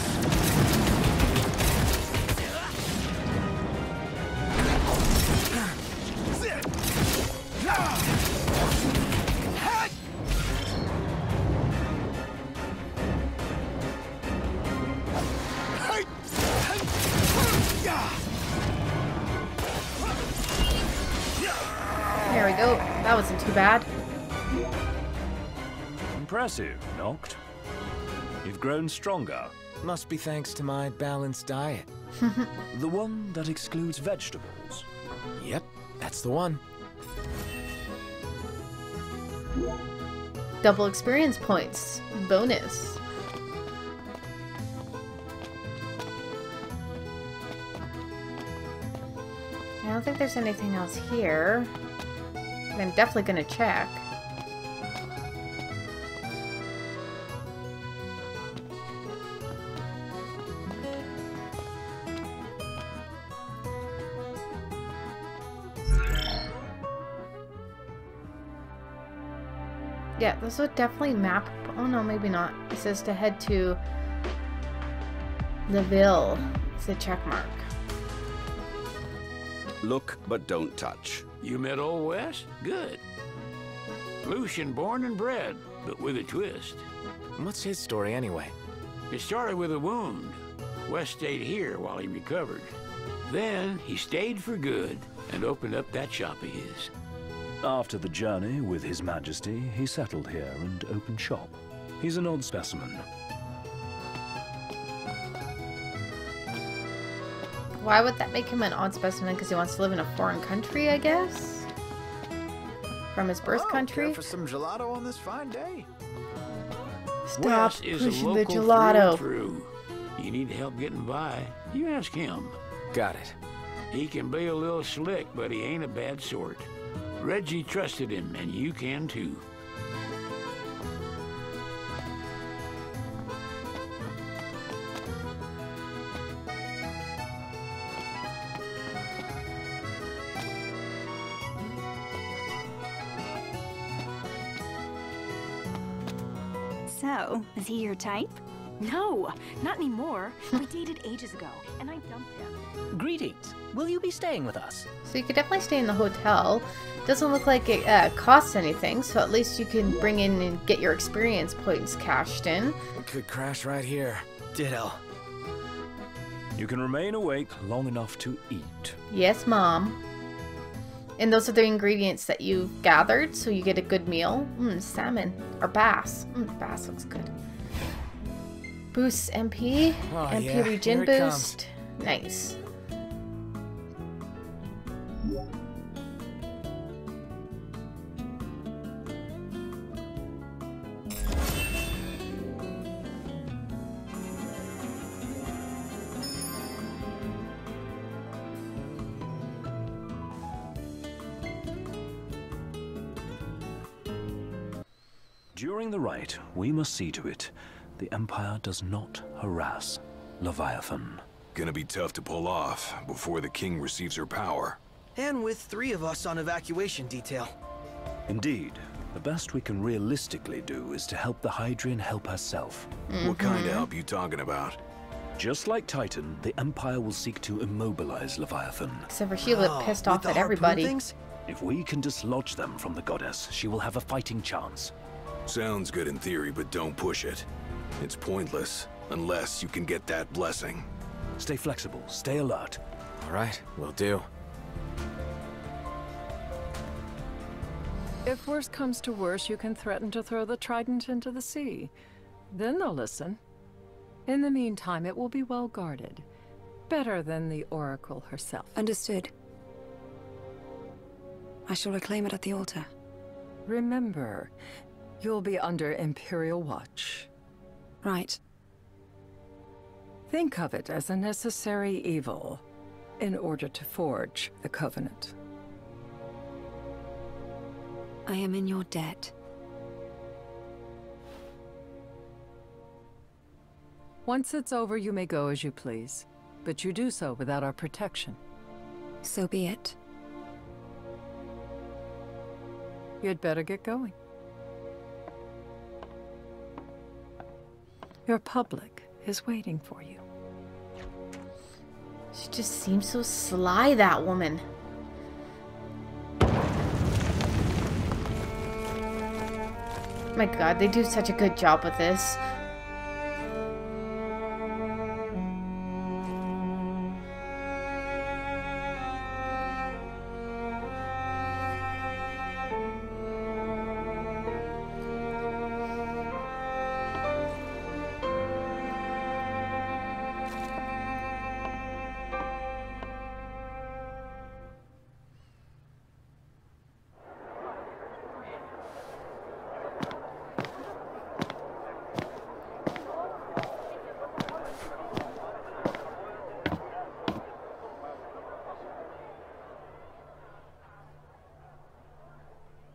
There we go. That wasn't too bad. Impressive, Noct. You've grown stronger. Must be thanks to my balanced diet. The one that excludes vegetables. Yep, that's the one. Double experience points. Bonus. I don't think there's anything else here. I'm definitely going to check. Yeah, this would definitely map. Oh no, maybe not. It says to head to Leville. It's a check mark. Look, but don't touch. You met Old West? Good. Lucian born and bred, but with a twist. What's his story anyway? It started with a wound. West stayed here while he recovered. Then he stayed for good and opened up that shop of his. After the journey with His Majesty, he settled here and opened shop. He's an odd specimen. Why would that make him an odd specimen? Because he wants to live in a foreign country, I guess? From his birth country? Care for some gelato on this fine day? Stop West is pushing a the local gelato. through. You need help getting by, you ask him. Got it. He can be a little slick, but he ain't a bad sort. Reggie trusted him, and you can too. So, is he your type? No, not anymore. We dated ages ago, and I dumped him. Greetings. Will you be staying with us? So you could definitely stay in the hotel. Doesn't look like it costs anything, so at least you can bring in and get your experience points cashed in. We could crash right here. Ditto. You can remain awake long enough to eat. Yes, Mom. And those are the ingredients that you've gathered, so you get a good meal. Salmon. Or bass. Bass looks good. Boosts MP. Oh, MP yeah. regen Here it boost. Nice. During the rite, we must see to it the Empire does not harass Leviathan. Gonna be tough to pull off before the king receives her power. And with 3 of us on evacuation detail. Indeed, the best we can realistically do is to help the Hydrian help herself. What kind of help you talking about? Just like Titan, the Empire will seek to immobilize Leviathan. Except for she looked pissed off at everybody. If we can dislodge them from the goddess, she will have a fighting chance. Sounds good in theory, but don't push it. It's pointless, unless you can get that blessing. Stay flexible, stay alert. All right, will do. If worse comes to worse, you can threaten to throw the trident into the sea. Then they'll listen. In the meantime, it will be well guarded. Better than the Oracle herself. Understood. I shall reclaim it at the altar. Remember, you'll be under Imperial watch. Right. Think of it as a necessary evil in order to forge the Covenant. I am in your debt. Once it's over, you may go as you please, but you do so without our protection. So be it. You'd better get going. Your public is waiting for you. She just seems so sly, that woman. My god, they do such a good job with this.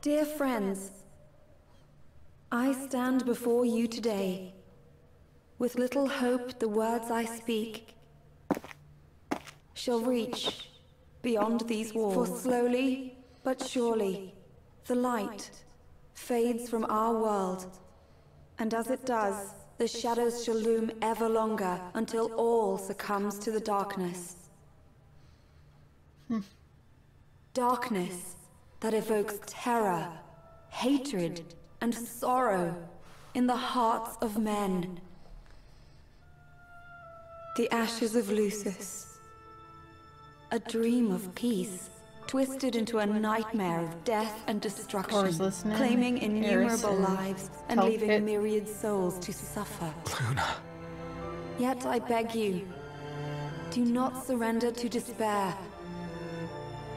Dear friends, I stand before you today. With little hope the words I speak shall reach beyond these walls. For slowly but surely, the light fades from our world. And as it does, the shadows shall loom ever longer until all succumbs to the darkness. Darkness that evokes terror, hatred, and sorrow in the hearts of men. The ashes of Lucis, a dream of peace, twisted into a nightmare of death and destruction, claiming innumerable lives and leaving myriad souls to suffer. Luna. Yet I beg you, do not surrender to despair.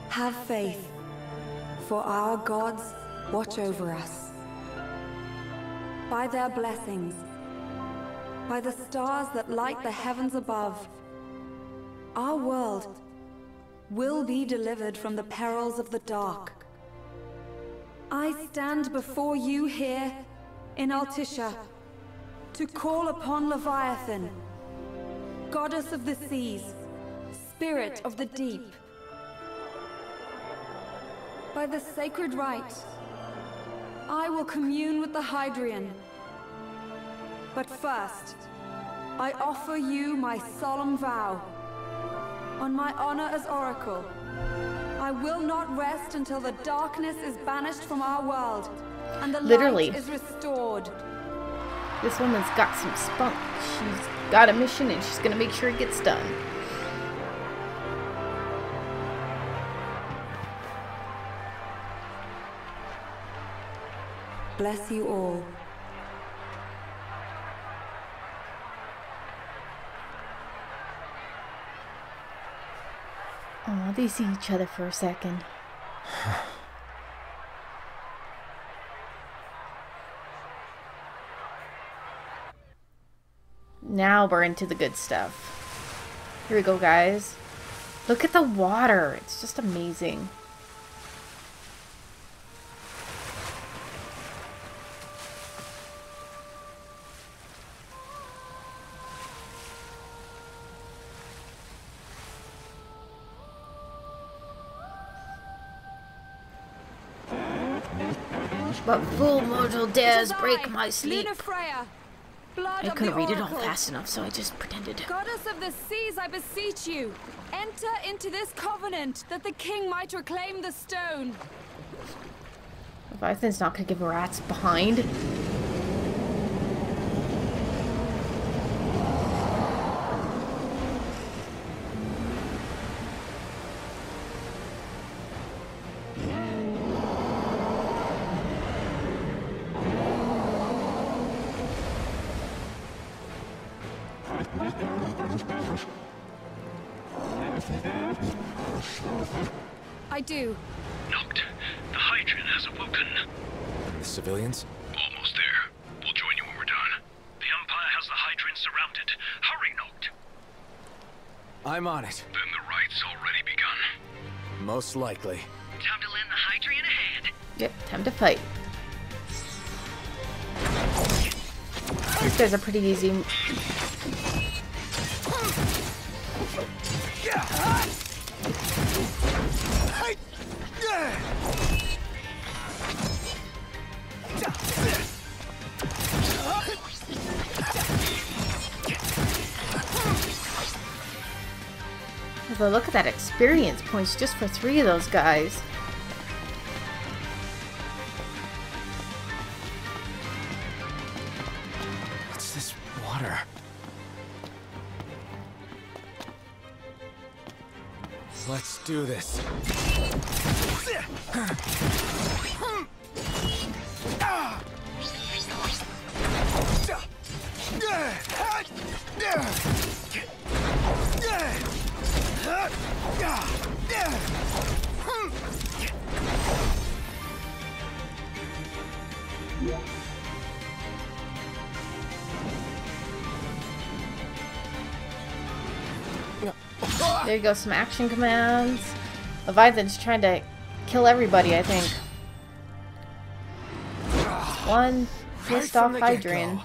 Have faith, for our gods watch over us. By their blessings, by the stars that light the heavens above, our world will be delivered from the perils of the dark. I stand before you here in Altisha to call upon Leviathan, goddess of the seas, spirit of the deep. By the sacred rite, I will commune with the Hydrian. But first, I offer you my solemn vow. On my honor as Oracle, I will not rest until the darkness is banished from our world and the Literally. light is restored. This woman's got some spunk. She's got a mission and she's gonna make sure it gets done. Bless you all. Oh, they see each other for a second. Now we're into the good stuff. Here we go, guys. Look at the water. It's just amazing. But fool mortal dares break my sleep. Luna Freya, blood I of couldn't the read it all Oracle. fast enough, so I just pretended. Goddess of the seas, I beseech you, enter into this covenant that the king might reclaim the stone. Leviathan's not gonna give a rat's behind. I do. Noct, the Hydraean has awoken. The civilians? Almost there. We'll join you when we're done. The Empire has the Hydraean surrounded. Hurry, Noct. I'm on it. Then the right's already begun. Most likely. Time to lend the Hydraean a hand. Yep, time to fight. These guys are pretty easy. Although look at that experience points just for 3 of those guys. What's this water? Let's do this. There you go, some action commands. Leviathan's trying to kill everybody, I think. One pissed off Hydraean.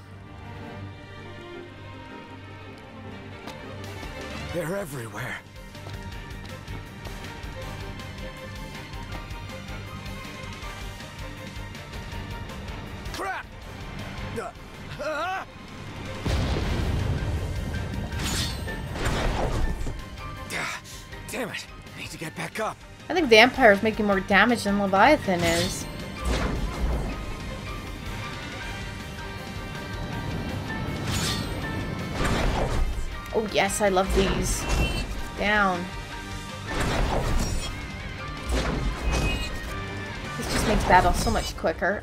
They're everywhere. Crap! Damn it! I need to get back up. I think the Empire is making more damage than Leviathan is. Oh yes, I love these. Down. This just makes battle so much quicker.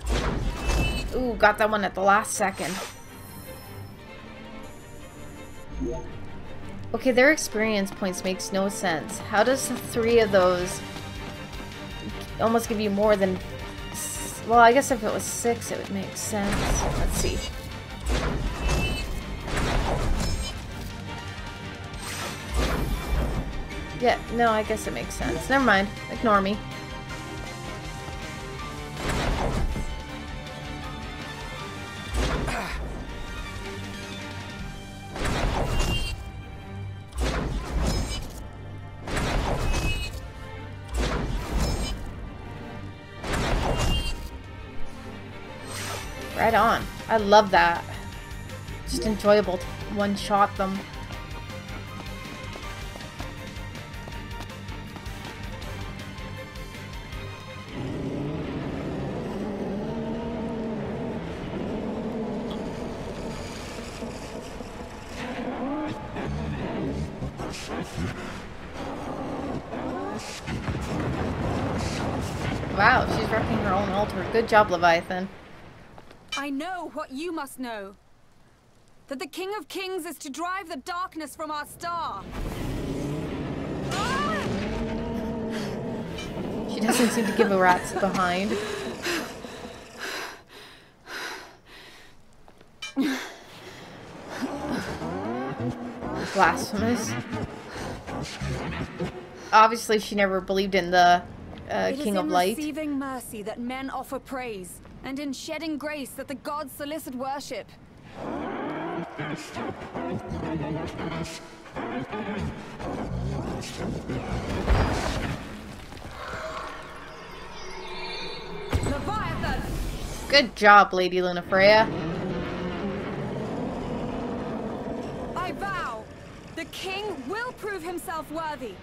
Ooh, got that one at the last second. Okay, their experience points makes no sense. How does 3 of those almost give you more than... Well, I guess if it was 6, it would make sense. Let's see. Yeah, no, I guess it makes sense. Never mind. Ignore me. Right on. I love that. just enjoyable to one-shot them. Wow, she's wrecking her own altar. Good job, Leviathan. I know what you must know. That the King of Kings is to drive the darkness from our star. She doesn't seem to give a rat's behind. Blasphemous. Obviously, she never believed in the King of Light. It is in receiving mercy that men offer praise, and in shedding grace that the gods solicit worship. Leviathan! Good job, Lady Lunafreya. I vow, the king will prove himself worthy.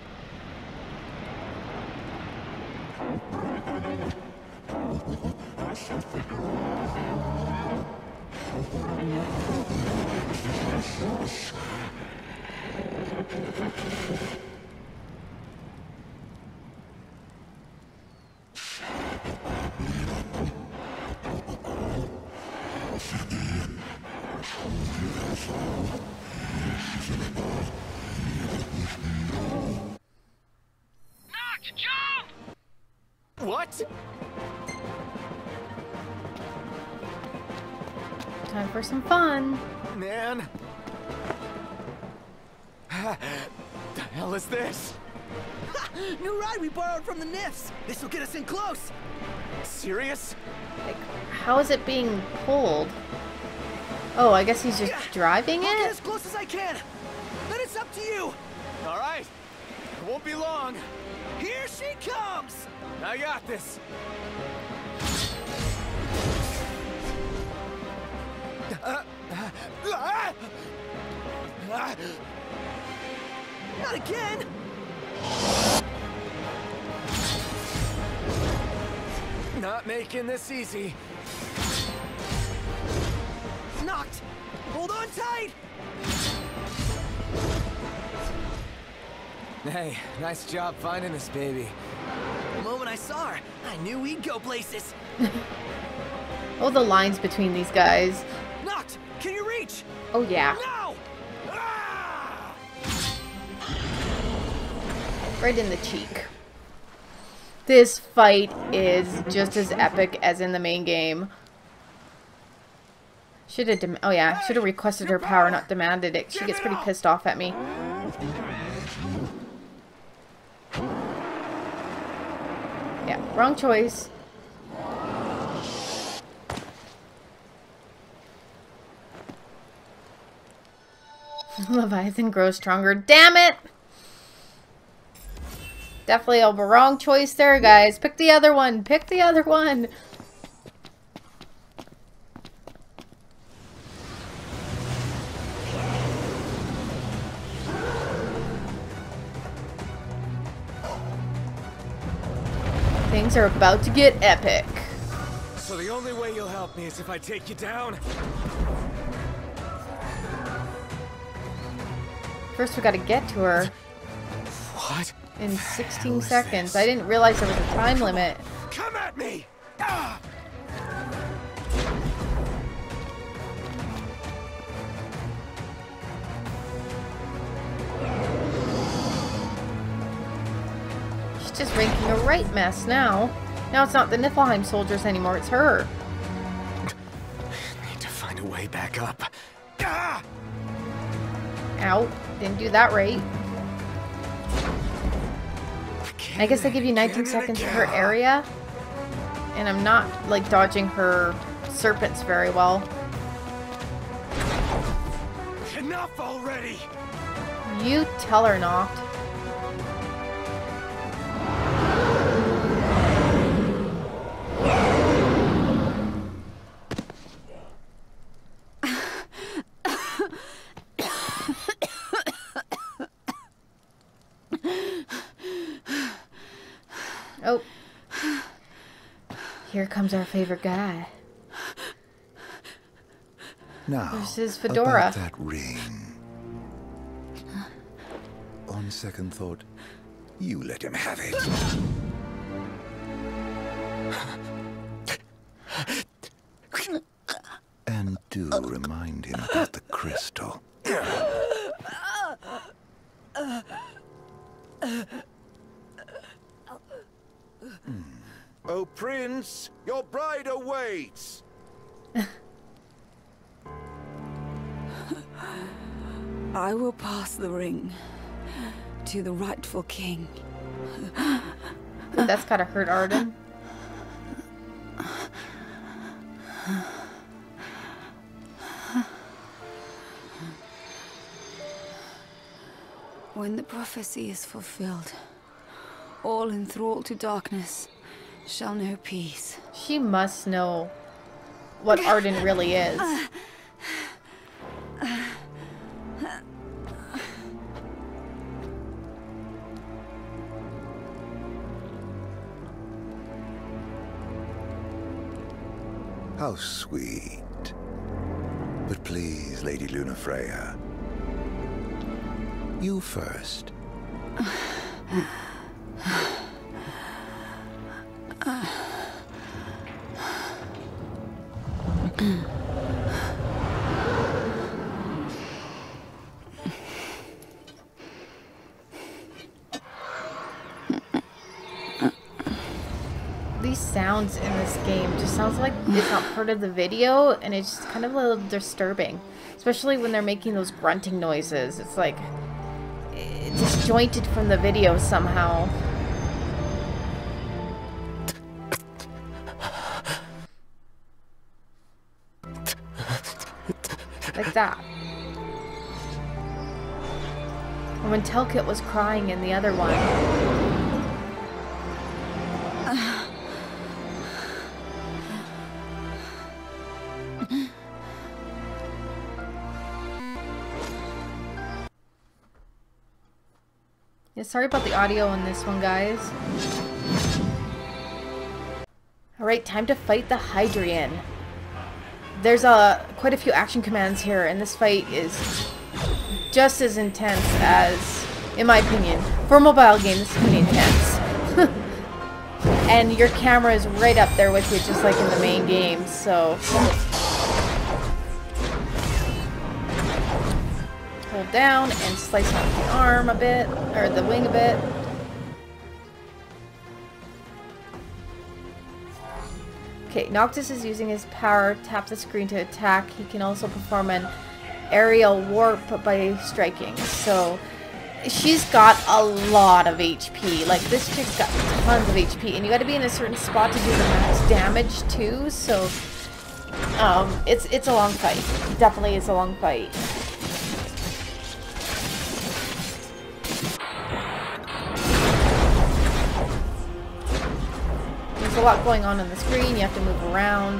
What? Time for some fun. Man. The hell is this? New ride we borrowed from the Nifs. This will get us in close. Serious? Like, how is it being pulled? Oh, I guess he's just driving I'll it? get as close as I can. Then it's up to you. All right. It won't be long. Here she comes. I got this. Not again. Not making this easy. Knocked. Hold on tight. Hey, nice job finding this baby. The moment I saw her, I knew we'd go places. Oh, the lines between these guys. Knocked. Can you reach? Oh, yeah. No. Right in the cheek. This fight is just as epic as in the main game. Should have oh yeah, should have requested her power, not demanded it. She gets pretty pissed off at me. Yeah, wrong choice. Leviathan grows stronger. Damn it! Definitely a wrong choice there, guys. Pick the other one. Pick the other one. Things are about to get epic. So the only way you'll help me is if I take you down? First, we gotta get to her. What? In 16 seconds. I didn't realize there was a time limit. Come at me! Ah! She's just making a right mess now. Now it's not the Niflheim soldiers anymore, it's her. Need to find a way back up. Ah! Ow. Didn't do that right. I guess they give you 19 seconds per area. And I'm not, like, dodging her serpents very well. Enough already! You tell her not. here comes our favorite guy. Now, there's his fedora. about that ring. On second thought, you let him have it. And do remind him about the crystal. Oh, Prince, your bride awaits. I will pass the ring to the rightful king. That's gotta hurt Arden. When the prophecy is fulfilled, all enthralled to darkness shall know peace. She must know what Arden really is. How sweet. But please, Lady Freya, you first. These sounds in this game just sounds like it's not part of the video, and it's just kind of a little disturbing, especially when they're making those grunting noises. It's like it's disjointed from the video somehow. Like that. And when Telkit was crying in the other one. Yeah, sorry about the audio on this one, guys. Alright, time to fight the Hydrian. There's quite a few action commands here, and this fight is just as intense as, in my opinion, for a mobile game, this is pretty intense. And your camera is right up there with you, just like in the main game, so... Hold down and slice off the arm a bit, or the wing a bit. Okay, Noctis is using his power, tap the screen to attack. He can also perform an aerial warp by striking. So, she's got a lot of HP. Like, this chick's got tons of HP. And you gotta be in a certain spot to do the max damage, too. So, it's a long fight. Definitely is a long fight. There's a lot going on the screen, you have to move around.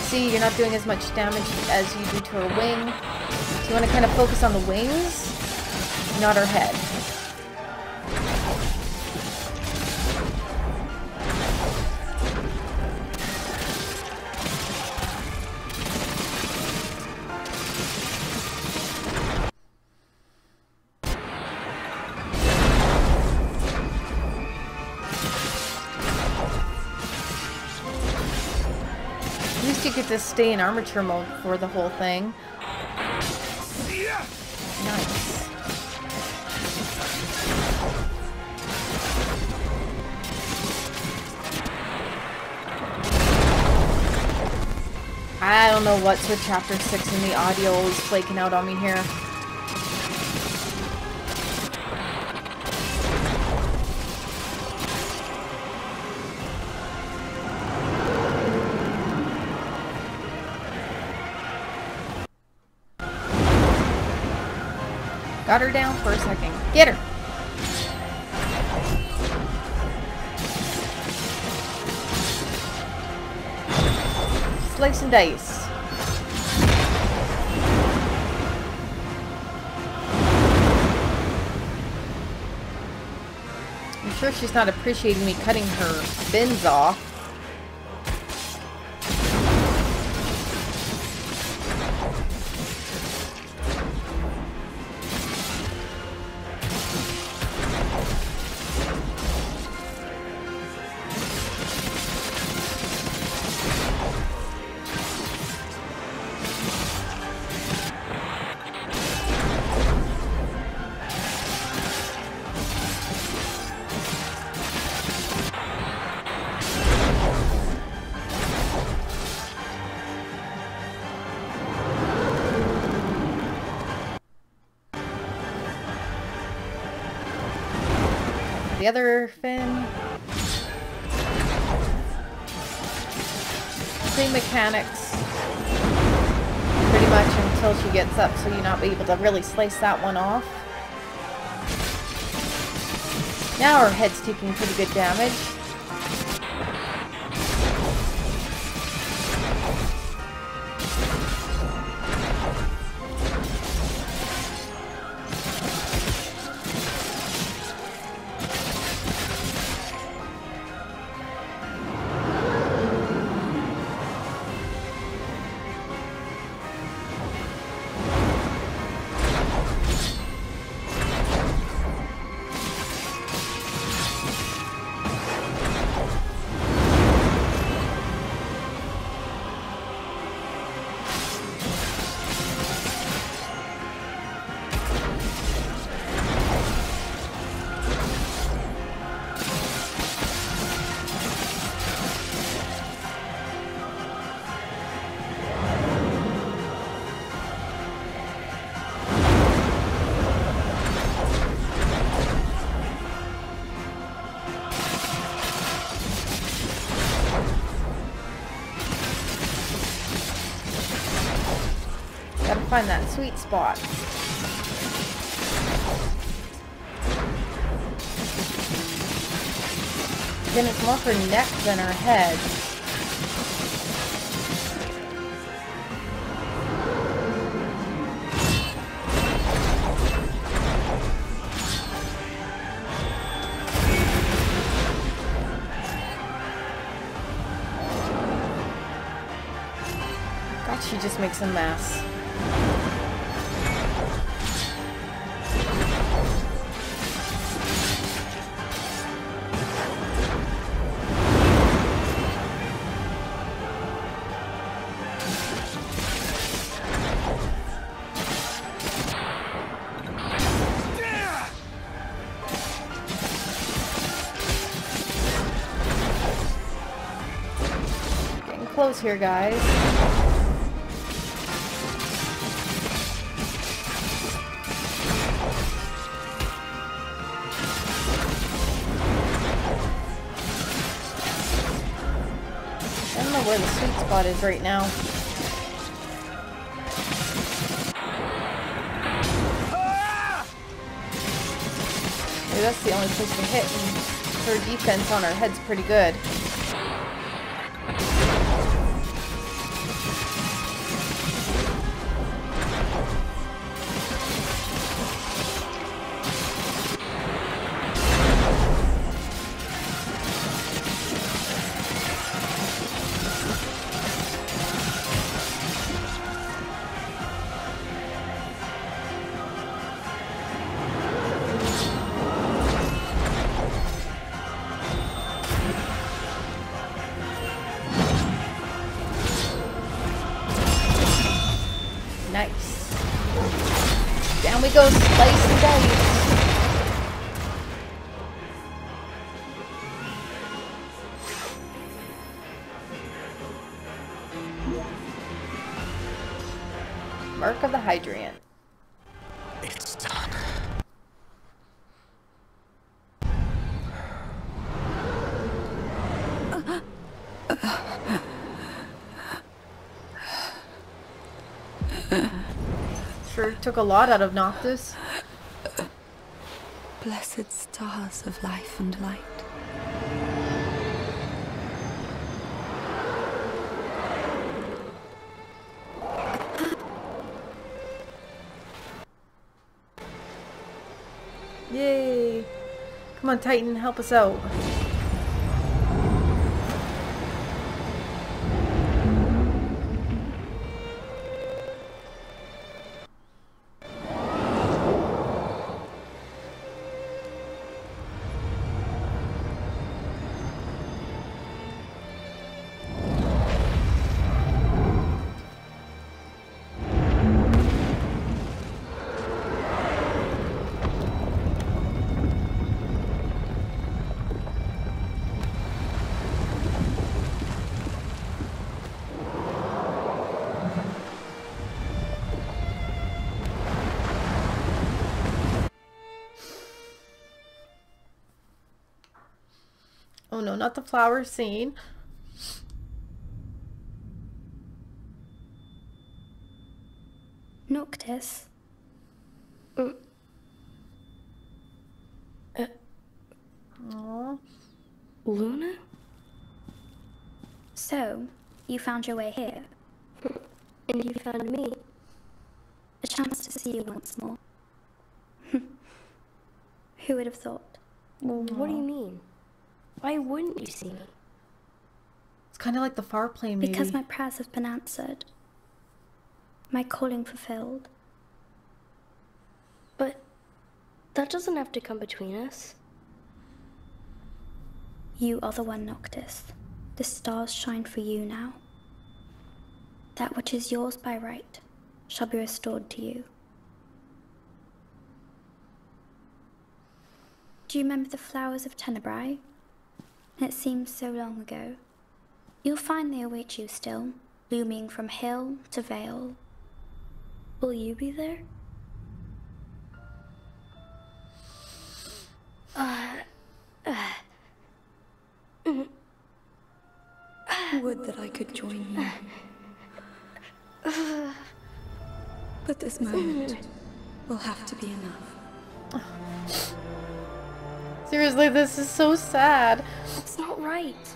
See, you're not doing as much damage as you do to her wing. So you want to kind of focus on the wings, not her head. You get to stay in armature mode for the whole thing. Nice. I don't know what's with Chapter 6 and the audio is flaking out on me here. Got her down for a second. Get her! Slice and dice. I'm sure she's not appreciating me cutting her bins off. the other fin. Same mechanics. Pretty much until she gets up, so you're not able to really slice that one off. Now her head's taking pretty good damage. Find that sweet spot. Again, it's more her neck than her head. God, she just makes a mess. Close here, guys. I don't know where the sweet spot is right now. Maybe that's the only place to hit, and her defense on her head's pretty good. Nice. Down we go, slice and dice. Mark of the Hydrant. It's done. Sure took a lot out of Noctis. Blessed stars of life and light. Yay! Come on, Titan, help us out. Oh no, not the flower scene. Noctis. Aww. Luna? So, you found your way here. And you found me. A chance to see you once more. Who would have thought? Well, what do you mean? Why wouldn't you see me? It's kind of like the far play, maybe. Because my prayers have been answered. My calling fulfilled. But that doesn't have to come between us. You are the one, Noctis. The stars shine for you now. That which is yours by right shall be restored to you. Do you remember the flowers of Tenebrae? It seems so long ago. You'll find they await you still, blooming from hill to vale. Will you be there? Would that I could join you. But this moment will have to be enough. Seriously, this is so sad. It's not right.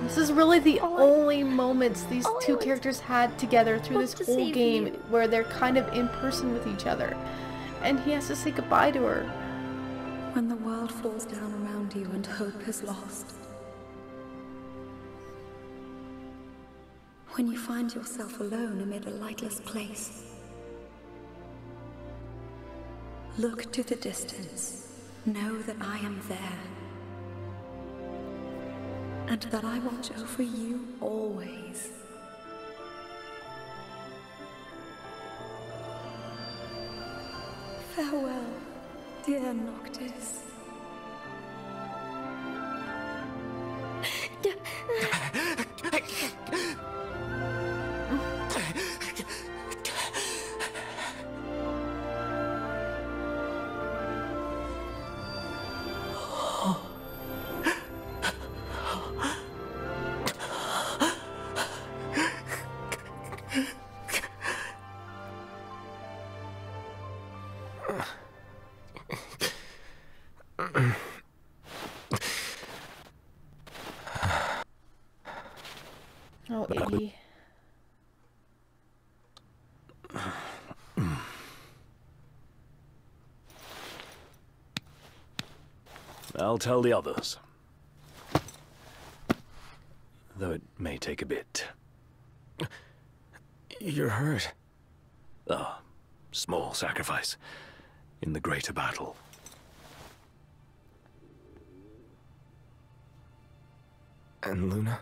This is really the only moments these two characters had together through this whole game where they're kind of in person with each other. And he has to say goodbye to her. When the world falls down around you and hope is lost. When you find yourself alone amid a lightless place. Look to the distance. Know that I am there. And that I watch over you always. Farewell, dear Noctis. Oh, Iggy. I'll tell the others. Though it may take a bit. You're hurt. A small sacrifice in the greater battle. And Luna?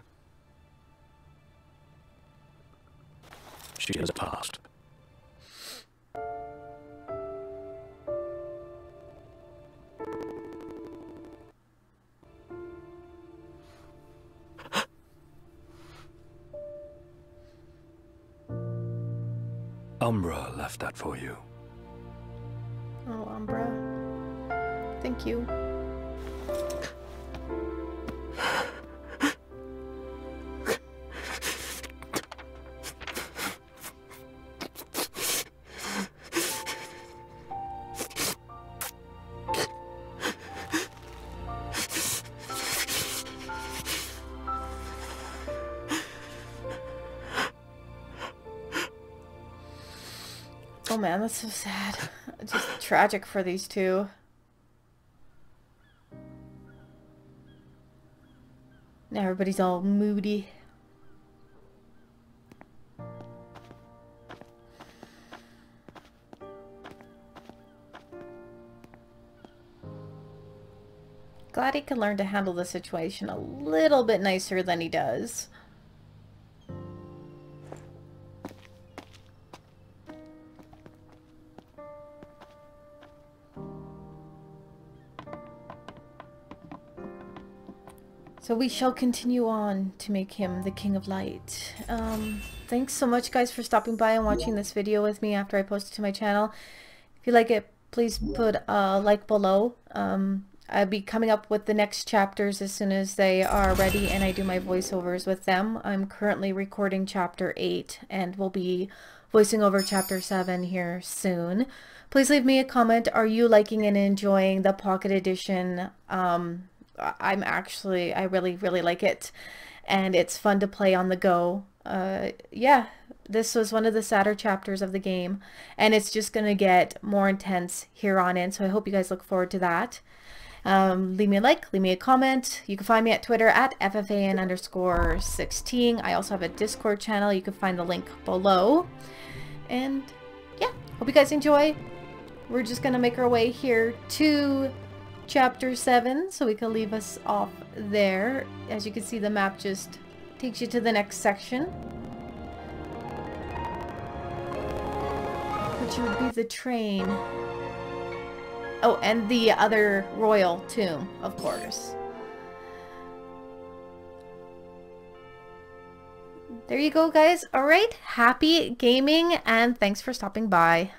She has passed. Umbra left that for you. Oh, Umbra. Thank you. Oh man, that's so sad. Just tragic for these two. Now everybody's all moody. Glad he can learn to handle the situation a little bit nicer than he does. So we shall continue on to make him the King of Light. Thanks so much guys for stopping by and watching this video with me after I post it to my channel. If you like it, please put a like below. I'll be coming up with the next chapters as soon as they are ready and I do my voiceovers with them. I'm currently recording chapter 8 and will be voicing over chapter 7 here soon. Please leave me a comment. Are you liking and enjoying the Pocket Edition? I really like it, and it's fun to play on the go. Yeah, this was one of the sadder chapters of the game, and it's just gonna get more intense here on in, so I hope you guys look forward to that. Leave me a like, leave me a comment. You can find me at Twitter at FFAN_16. I also have a Discord channel. You can find the link below. And yeah, hope you guys enjoy. We're just gonna make our way here to chapter 7 so we can leave us off there. As you can see, the map just takes you to the next section, which would be the train. Oh, and the other royal tomb, of course. There you go, guys. All right, happy gaming, and thanks for stopping by.